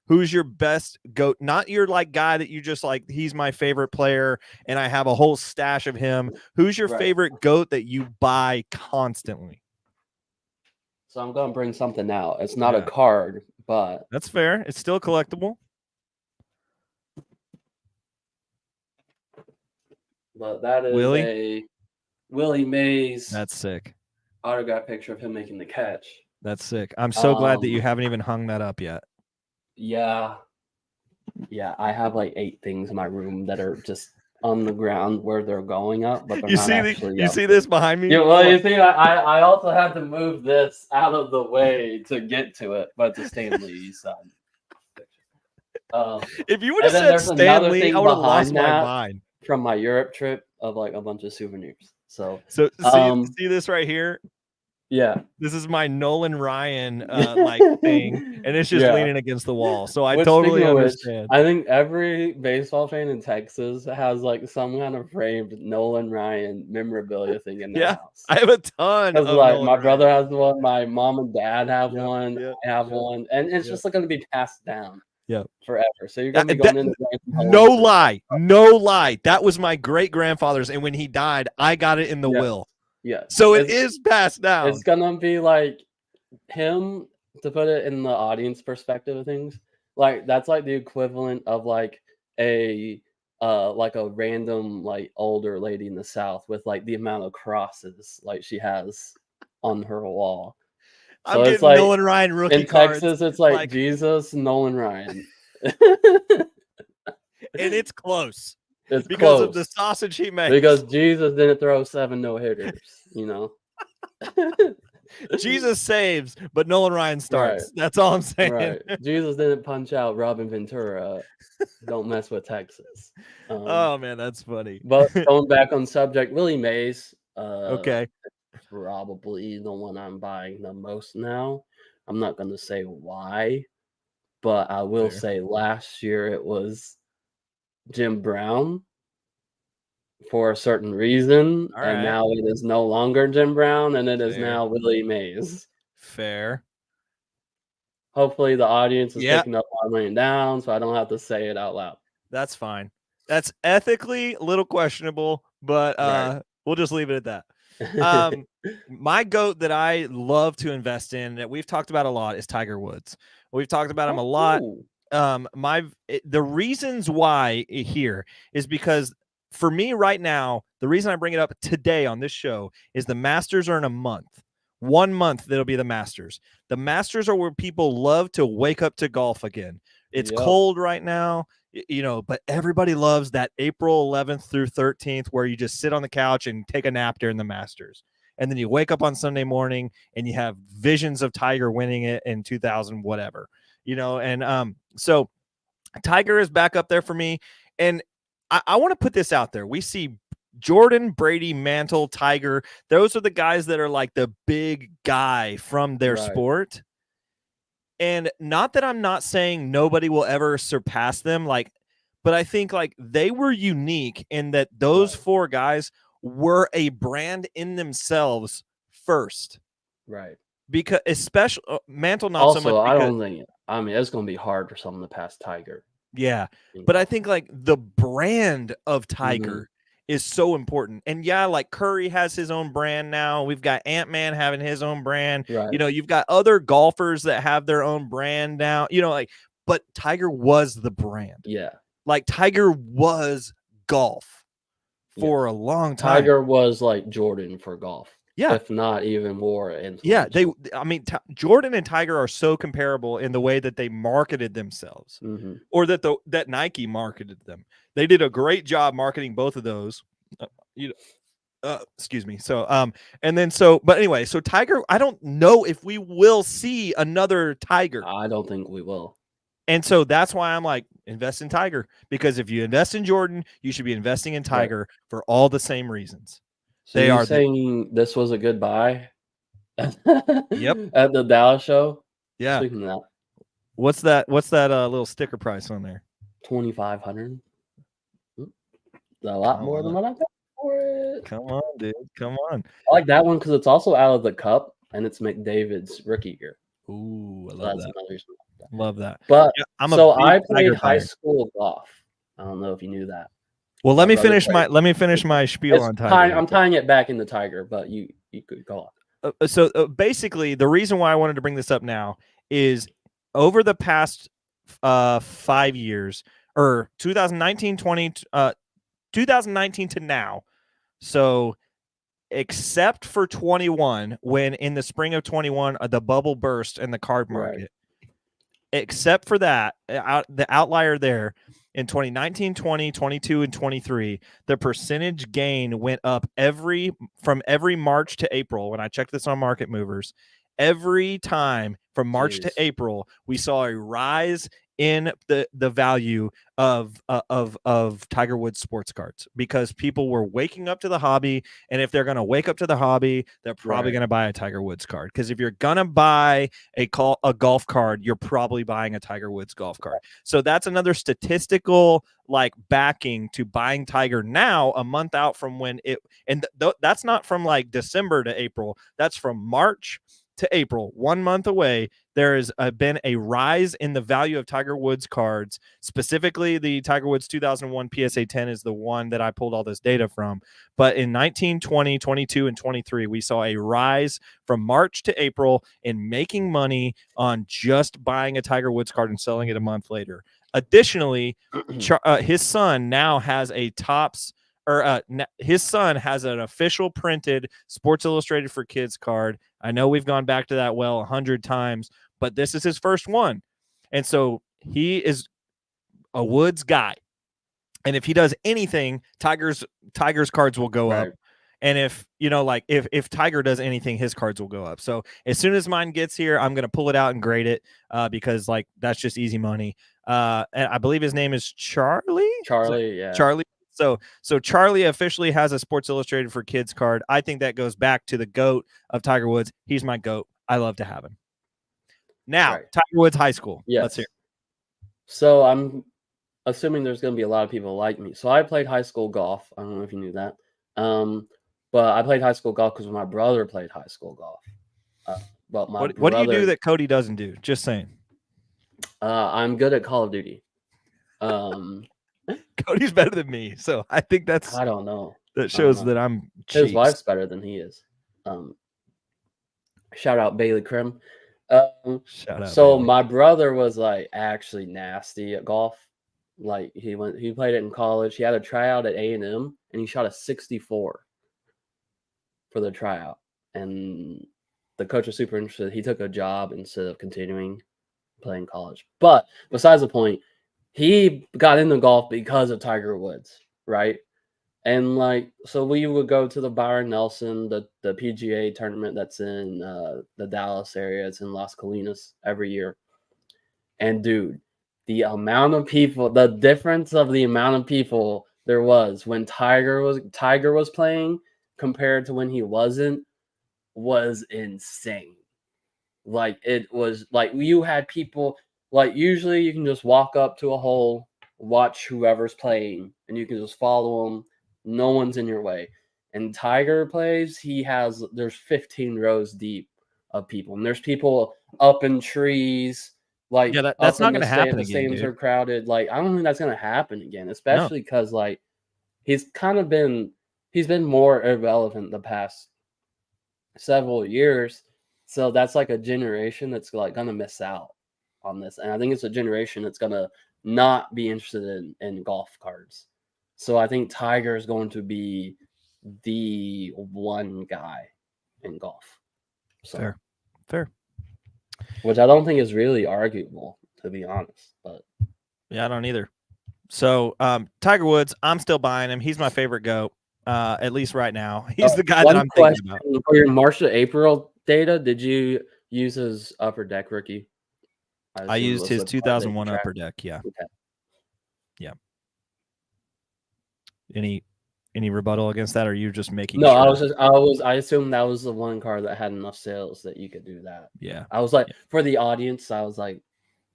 Who's your best GOAT? Not your like guy that you just like, he's my favorite player and I have a whole stash of him. Who's your favorite GOAT that you buy constantly? So I'm going to bring something out. It's not a card, but... That's fair. It's still collectible. But that is a Willie Mays. That's sick. Autograph picture of him making the catch. That's sick. I'm so glad that you haven't even hung that up yet. Yeah. I have like 8 things in my room that are just on the ground where they're going up, but they're not actually. You see this behind me? Yeah, well, you see, I also had to move this out of the way to get to it, but it's a Stan Lee son. If you would have said Stan Lee, I would have lost my mind. From my Europe trip of like a bunch of souvenirs. So see this right here? Yeah. This is my Nolan Ryan like thing, and it's just leaning against the wall. So I totally understand. I think every baseball fan in Texas has like some kind of framed Nolan Ryan memorabilia thing in their house. I have a ton. Of like Nolan my Ryan. brother has one, my mom and dad have one, I have one, and it's just going to be passed down. Forever. So you're gonna be going into no lie. That was my great grandfather's, and when he died, I got it in the will. Yeah. So it is passed down. It's gonna be like him, to put it in the audience perspective of things. Like that's like the equivalent of like a random like older lady in the South with like the amount of crosses like she has on her wall. So I'm getting like, Nolan Ryan rookie in cards. Texas, it's like Jesus, Nolan Ryan. And it's close. It's because close. of the sausage he makes. Because Jesus didn't throw 7 no-hitters, you know. Jesus saves, but Nolan Ryan starts. That's all I'm saying. Jesus didn't punch out Robin Ventura. Don't mess with Texas. Oh man, that's funny. But going back on subject, Willie Mays. Okay. Probably the one I'm buying the most now. I'm not going to say why, but I will say last year it was Jim Brown for a certain reason, and now it is no longer Jim Brown, and it is now Willie Mays. Fair. Hopefully the audience is picking up what I'm laying down, so I don't have to say it out loud. That's fine. That's ethically a little questionable, but we'll just leave it at that. My GOAT that I love to invest in that we've talked about a lot is Tiger Woods. We've talked about him a lot. The reasons why here is because for me right now, the reason I bring it up today on this show is the Masters are in a month. 1 month that'll be the Masters. The Masters are where people love to wake up to golf again. It's cold right now, but everybody loves that April 11th through 13th where you just sit on the couch and take a nap during the Masters. And then you wake up on Sunday morning and you have visions of Tiger winning it in 2000 whatever. So Tiger is back up there for me. And I want to put this out there. We see Jordan, Brady, Mantle, Tiger. Those are the guys that are like the big guy from their sport. And not that I'm not saying nobody will ever surpass them, but I think they were unique in that those four guys were a brand in themselves first. Right. Because especially Mantle, not also, so much. I don't think. I mean, it's going to be hard for someone to pass Tiger. Yeah, but I think the brand of Tiger is so important. And yeah, Curry has his own brand now. We've got Ant-Man having his own brand. Right. You've got other golfers that have their own brand now. But Tiger was the brand. Yeah. Tiger was golf for a long time. Tiger was like Jordan for golf. Yeah. If not even more. Yeah, Jordan and Tiger are so comparable in the way that they marketed themselves, or that Nike marketed them. They did a great job marketing both of those. Excuse me. So, but anyway, so Tiger, I don't know if we will see another Tiger. I don't think we will. And so that's why I'm like, invest in Tiger, because if you invest in Jordan, you should be investing in Tiger for all the same reasons. So they are saying this was a good buy. Yep. At the Dallas show. Yeah. Speaking of that, what's that little sticker price on there? $2,500. A lot more than what I got for it. Come on, dude. Come on. I like that one because it's also out of the cup and it's McDavid's rookie year. Ooh, I love that. Love that. But I played high school golf. I don't know if you knew that. Well, let me finish my spiel on Tiger. I'm tying it back into Tiger, but you could go on. So basically, the reason why I wanted to bring this up now is over the past 5 years, or 2019 to now. So except for 21, when in the spring of 21, the bubble burst in the card market. Except for that, the outlier there, in 2019, 20, 22, and 23, the percentage gain went up from every March to April. When I checked this on Market Movers, every time from March to April, we saw a rise in the value of Tiger Woods sports cards, because people were waking up to the hobby, and if they're going to wake up to the hobby, they're probably going to buy a Tiger Woods card, because if you're going to buy a golf card, you're probably buying a Tiger Woods golf card. So that's another statistical backing to buying Tiger now, a month out from when it, and that's not from December to April, that's from March to April, 1 month away. There has been a rise in the value of Tiger Woods cards. Specifically, the Tiger Woods 2001 PSA 10 is the one that I pulled all this data from. But in 19, 20, 22, and 23, we saw a rise from March to April in making money on just buying a Tiger Woods card and selling it a month later. Additionally, his son now has a Topps, his son has an official printed Sports Illustrated for Kids card. I know we've gone back to that 100 times, but this is his first one. And so he is a Woods guy. And if he does anything, Tiger's cards will go up. And if Tiger does anything, his cards will go up. So as soon as mine gets here, I'm going to pull it out and grade it because that's just easy money. And I believe his name is Charlie. Charlie. So Charlie officially has a Sports Illustrated for Kids card. I think that goes back to the GOAT of Tiger Woods. He's my GOAT. I love to have him. Now, Tiger Woods High School. Yes. Let's hear. So I'm assuming there's going to be a lot of people like me. So I played high school golf. I don't know if you knew that. But I played high school golf because my brother played high school golf. But what do you do that Cody doesn't do? Just saying. I'm good at Call of Duty. Cody's better than me, so I think that's. I don't know. That shows that I'm. His wife's better than he is. Shout out Bailey Crim. Shout out. So Bailey. My brother was actually nasty at golf. He played it in college. He had a tryout at A&M, and he shot a 64 for the tryout. And the coach was super interested. He took a job instead of continuing playing college. But besides the point, he got into golf because of Tiger Woods, right? And like, so we would go to the Byron Nelson, the PGA tournament that's in the Dallas area. It's in Las Colinas every year. And dude, the amount of people, the difference of the amount of people there was when Tiger was playing compared to when he wasn't was insane. Like it was like you had people like usually you can just walk up to a hole, watch whoever's playing, and you can just follow them. No one's in your way. And Tiger plays, there's 15 rows deep of people, and there's people up in trees, like Yeah, that's up not in going to happen the again, stadiums dude. are crowded. Like I don't think that's gonna happen again, No. especially because like he's been more irrelevant the past several years. So that's like a generation that's like gonna miss out on this. And I think it's a generation that's gonna not be interested in golf cards. So I think Tiger is going to be the one guy in golf. So Fair. which I don't think is really arguable, to be honest. But Yeah, I don't either. So Tiger Woods, I'm still buying him. He's my favorite GOAT, at least right now. He's the guy that one I'm thinking question about. for your March to April data, did you use his upper deck rookie? I assume used was his the card that you 2001 tracked. upper deck. Yeah. Okay. Yeah. Any rebuttal against that, or are you just making No, sure? I assumed that was the one card that had enough sales that you could do that. Yeah. I was like, for the audience, I was like,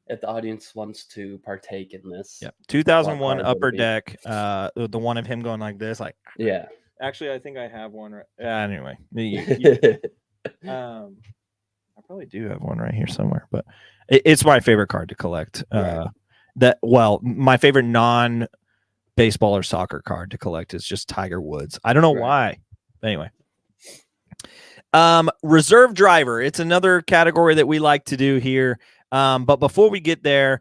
if the audience wants to partake in this, Yeah. 2001 card would it upper be? deck. The one of him going like this, like. Yeah. Actually, I think I have one. Right. Anyway, I probably do have one right here somewhere, but it's my favorite card to collect. Right. My favorite non-baseball or soccer card to collect is just Tiger Woods. I don't know why. Anyway, reserve driver. It's another category that we like to do here. But before we get to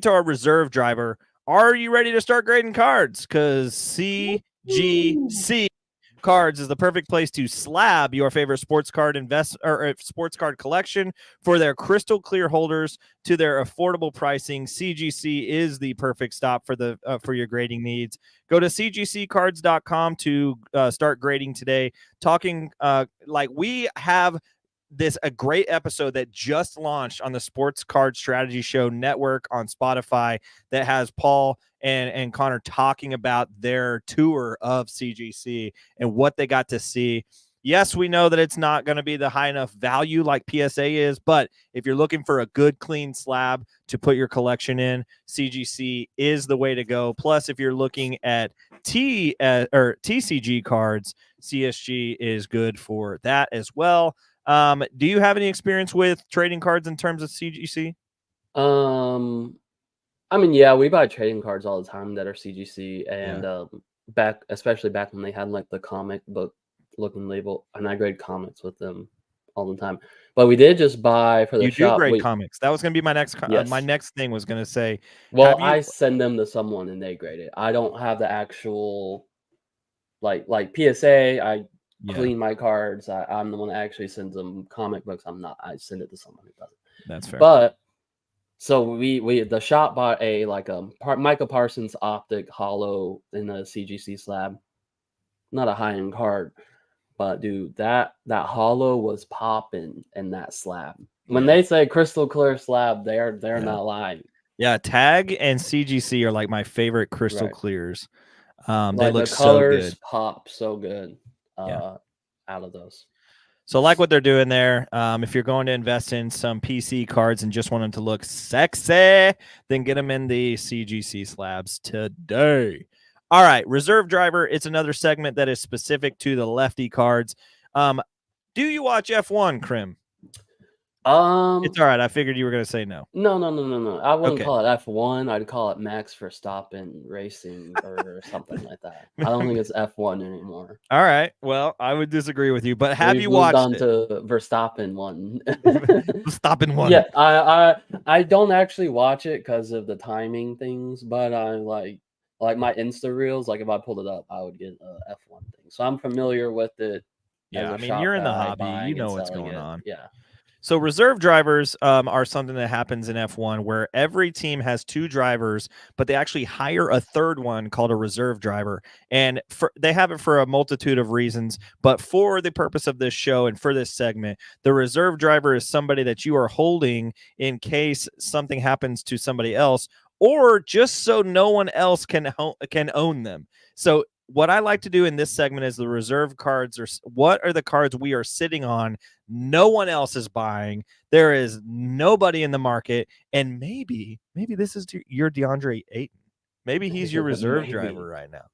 our reserve driver, are you ready to start grading cards? Because CGC Cards is the perfect place to slab your favorite sports card sports card collection for their crystal clear holders to their affordable pricing. CGC is the perfect stop for your grading needs. Go to cgccards.com to start grading today. Talking like we have a great episode that just launched on the Sports Card Strategy Show Network on Spotify that has Paul and Connor talking about their tour of CGC and what they got to see. Yes, we know that it's not going to be the high enough value like PSA is, but if you're looking for a good, clean slab to put your collection in, CGC is the way to go. Plus, if you're looking at TCG cards, CSG is good for that as well. Do you have any experience with trading cards in terms of CGC? I mean, yeah, we buy trading cards all the time that are CGC, and especially back when they had like the comic book looking label, and I grade comics with them all the time. But we did just buy for the shop. You do grade comics. That was going to be my next. Yes. My next thing was going to say. Well, I send them to someone and they grade it. I don't have the actual like PSA. I clean my cards. I'm the one that actually sends them comic books. I'm not. I send it to someone who does it. That's fair. But so the shop bought a Micah Parsons optic hollow in a CGC slab. Not a high-end card, but dude, that hollow was popping in that slab. When they say crystal clear slab, they're not lying. Yeah, Tag and CGC are like my favorite crystal clears. They look the colors so good. Pop so good out of those. So like what they're doing there. If you're going to invest in some PC cards and just want them to look sexy, then get them in the CGC slabs today. All right, reserve driver. It's another segment that is specific to the lefty cards. Do you watch F1, Crim? It's all right. I figured you were going to say no. No. I wouldn't call it F1. I'd call it Max Verstappen Racing or something like that. I don't think it's F1 anymore. All right. Well, I would disagree with you, but have you watched on to Verstappen 1? Verstappen 1. Yeah, I don't actually watch it because of the timing things, but I like my Insta reels. Like if I pulled it up, I would get a F1 thing. So I'm familiar with it. Yeah, as a I mean, shop you're in that the I like hobby, you buying and know what's selling going it. on. Yeah. So reserve drivers are something that happens in F1 where every team has 2 drivers, but they actually hire a third one called a reserve driver. And they have it for a multitude of reasons. But for the purpose of this show and for this segment, the reserve driver is somebody that you are holding in case something happens to somebody else, or just so no one else can own them. So what I like to do in this segment is the reserve cards are what are the cards we are sitting on, no one else is buying, there is nobody in the market, and maybe this is your DeAndre Ayton. Maybe he's your reserve driver right now.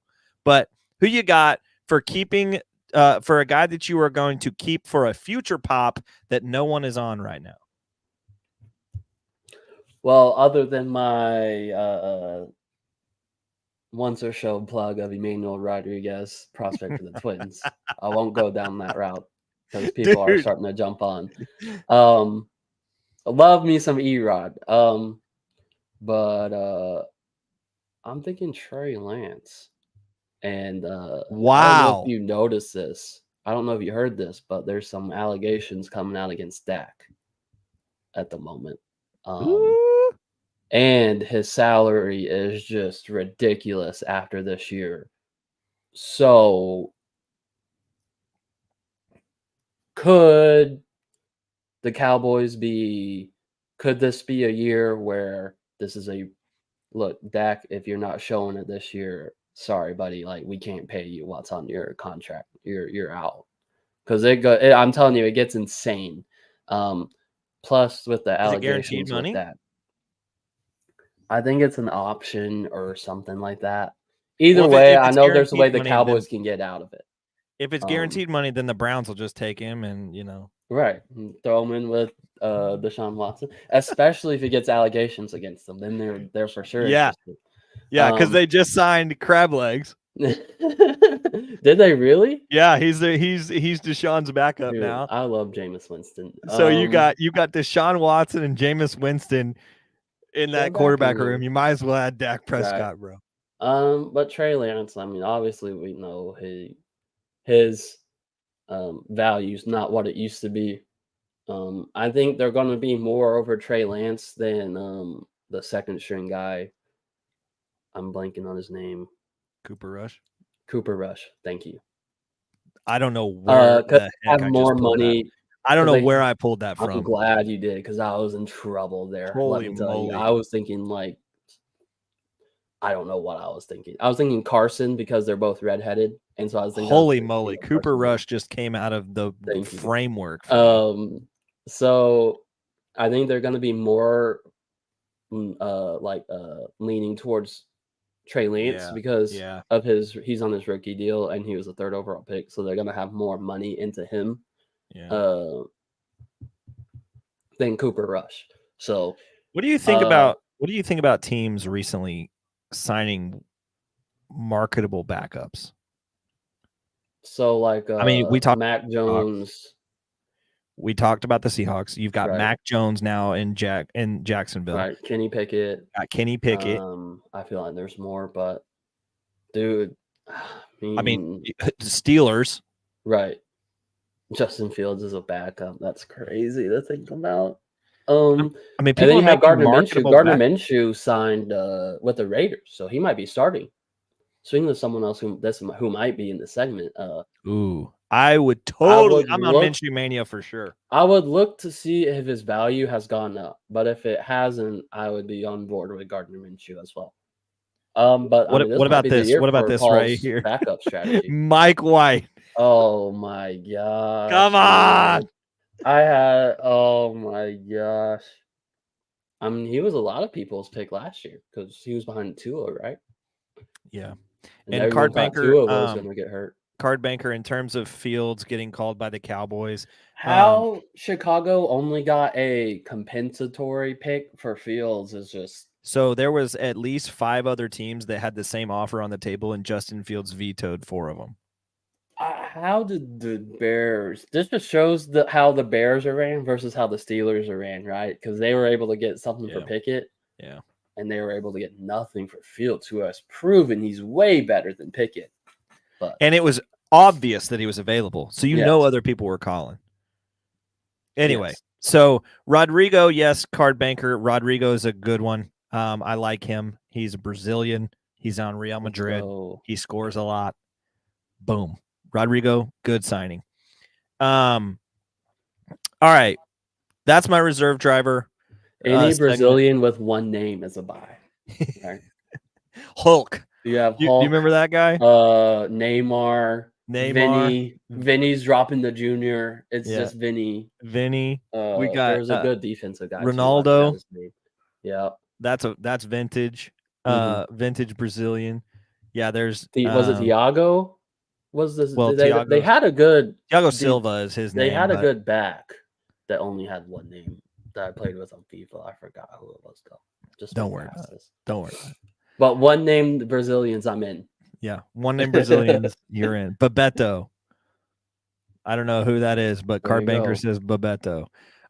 But who you got for keeping for a guy that you are going to keep for a future pop that no one is on right now? Well, other than my once or show plug of Emmanuel Rodriguez, prospect for the Twins, I won't go down that route because people are starting to jump on. Love me some Erod. But I'm thinking Trey Lance. And I don't know if you noticed this. I don't know if you heard this, but there's some allegations coming out against Dak at the moment. And his salary is just ridiculous after this year. So could the Cowboys could this be a year where this is a look, Dak, if you're not showing it this year, sorry, buddy, like we can't pay you what's on your contract. You're out. Because I'm telling you, it gets insane. Plus with the Is it guaranteed allegations with money? that. I think it's an option or something like that. Either Well, way, if I it's know there's a way guaranteed the money, Cowboys can get out of it. if it's guaranteed money, then the Browns will just take him and, Right. Throw him in with Deshaun Watson, especially if he gets allegations against them. Then they're for sure interested. Yeah, because they just signed Crab Legs. Did they really? Yeah, he's Deshaun's backup Dude, now. I love Jameis Winston. So you got Deshaun Watson and Jameis Winston in that quarterback room. You might as well add Dak Prescott, bro. But Trey Lance, I mean, obviously we know his value's not what it used to be. I think they're going to be more over Trey Lance than the second string guy. I'm blanking on his name. Cooper Rush. Thank you. I don't know where the heck have I more just pulled money. that. I don't know where I pulled that from. I'm glad you did because I was in trouble there. Holy Let me tell you, moly. I was thinking like I don't know what I was thinking. I was thinking Carson because they're both redheaded, and so I was thinking. Holy moly, Cooper Rush just came out of the framework. So I think they're going to be more leaning towards Trey Lance because of he's on his rookie deal and he was a 3rd overall pick, so they're going to have more money into him than Cooper Rush. So what do you think about teams recently signing marketable backups? So like I mean, we talked Mac Jones. We talked about the Seahawks. You've got Mac Jones now in Jacksonville. Right, Kenny Pickett. Got Kenny Pickett. I feel like there's more, but dude, I mean Steelers. Right. Justin Fields is a backup. That's crazy to think about. I mean, people have Gardner Minshew. Gardner Minshew signed with the Raiders, so he might be starting. Speaking of someone else who might be in the segment. I would totally. I'm on Minshew mania for sure. I would look to see if his value has gone up, but if it hasn't, I would be on board with Gardner Minshew as well. But what about this? What about this Paul's right here? Backup strategy. Mike White. Oh my gosh! Come on! Oh my gosh! I mean, he was a lot of people's pick last year because he was behind Tua, right? Yeah. And Card Banker Tua was going to get hurt. Card Banker, in terms of Fields getting called by the Cowboys, how Chicago only got a compensatory pick for Fields is just. So there was at least 5 other teams that had the same offer on the table, and Justin Fields vetoed 4 of them. How did the Bears? This just shows how the Bears are ran versus how the Steelers are ran, right? Because they were able to get something for Pickett, and they were able to get nothing for Fields, who has proven he's way better than Pickett. And it was obvious that he was available. So you know Yes. other people were calling. Anyway, Yes. so Rodrigo, yes, card banker. Rodrigo is a good one. I like him. He's a Brazilian. He's on Real Madrid. He scores a lot. Boom. Rodrigo, good signing. All right. That's my reserve driver. Any Brazilian with one name is a buy. Right? Hulk. You have Hulk. Do you remember that guy? Neymar. Vinny. Vinny's dropping the junior. It's just Vinny. We got there's a good defensive guy. Ronaldo. Yeah. That's vintage. Vintage Brazilian. Yeah, there's was it Thiago? Was this they had a good Thiago Silva is his name. They had a good back that only had one name that I played with on FIFA. I forgot who it was though. Just don't worry about it. Don't worry about it. But one name Brazilians, I'm in. Yeah, one name Brazilians, you're in. Bebeto. I don't know who that is, but Card Banker says Bebeto.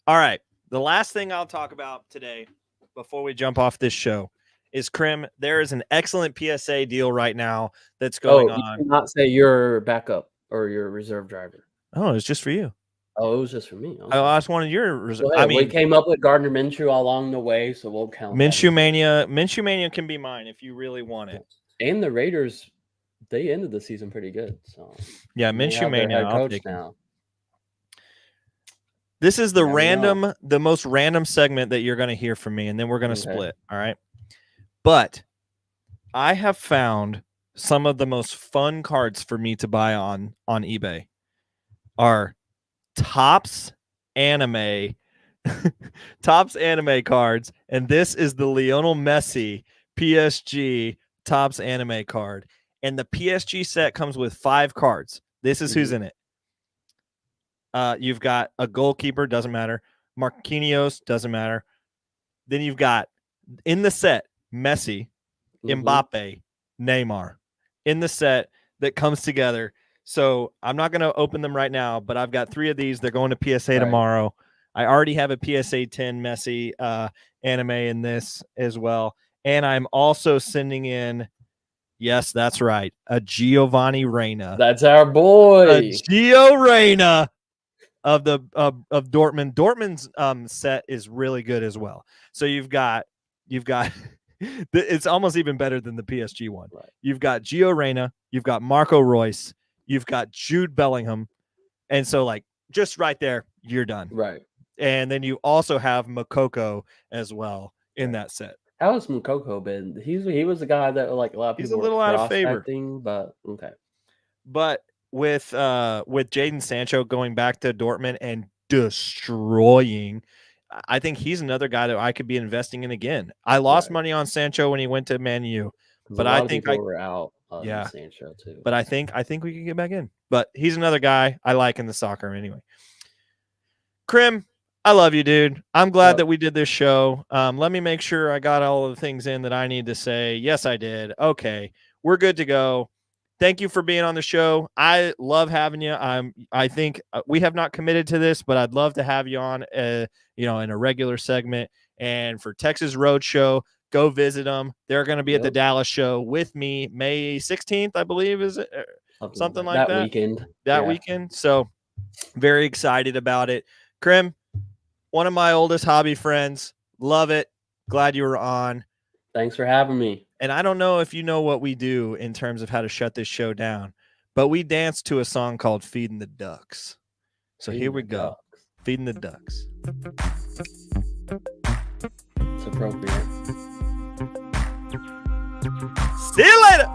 All right. The last thing I'll talk about today before we jump off this show is Crim. There is an excellent PSA deal right now that's going on. You cannot say your backup or your reserve driver. Oh, it's just for you. Oh, it was just for me. Okay. I just wanted your reserve. Well, we came up with Gardner Minshew along the way, so we'll count. Minshew Mania can be mine if you really want it. And the Raiders, they ended the season pretty good. So yeah, Minshew Mania. I'll take now. This is the most random segment that you're going to hear from me, and then we're going to split. All right. But I have found some of the most fun cards for me to buy on eBay are Topps anime cards, and this is the Lionel Messi PSG Topps anime card, and the PSG set comes with 5 cards. This is who's in it. You've got a goalkeeper, doesn't matter. Marquinhos, doesn't matter. Then you've got in the set Messi, Mbappe, Neymar in the set that comes together. So I'm not going to open them right now, but I've got 3 of these. They're going to PSA tomorrow. I already have a PSA 10 Messi anime in this as well. And I'm also sending in, yes, that's right, a Giovanni Reyna. That's our boy. A Gio Reyna of Dortmund. Dortmund's set is really good as well. So you've got it's almost even better than the PSG one. Right. You've got Gio Reyna, you've got Marco Reus, you've got Jude Bellingham. And so like just right there, you're done. Right. And then you also have Makoko as well in that set. How has Makoko been? He was a guy that like a lot of people. He's a little out of favor, but okay. But with Jadon Sancho going back to Dortmund and destroying, I think he's another guy that I could be investing in again. I lost money on Sancho when he went to Man U, but I think we're out. Sancho too. But I think we can get back in. But he's another guy I like in the soccer anyway. Crim, I love you, dude. I'm glad that we did this show. Let me make sure I got all of the things in that I need to say. Yes, I did. Okay, we're good to go. Thank you for being on the show. I love having you. I think we have not committed to this, but I'd love to have you on, in a regular segment. And for Texas Roadshow, go visit them. They're going to be at the Dallas show with me May 16th, I believe, is it? Something like that. That weekend. So very excited about it. Crim, one of my oldest hobby friends. Love it. Glad you were on. Thanks for having me. And I don't know if you know what we do in terms of how to shut this show down, but we dance to a song called Feeding the Ducks. So here we go. Feeding the Ducks. It's appropriate. See you later.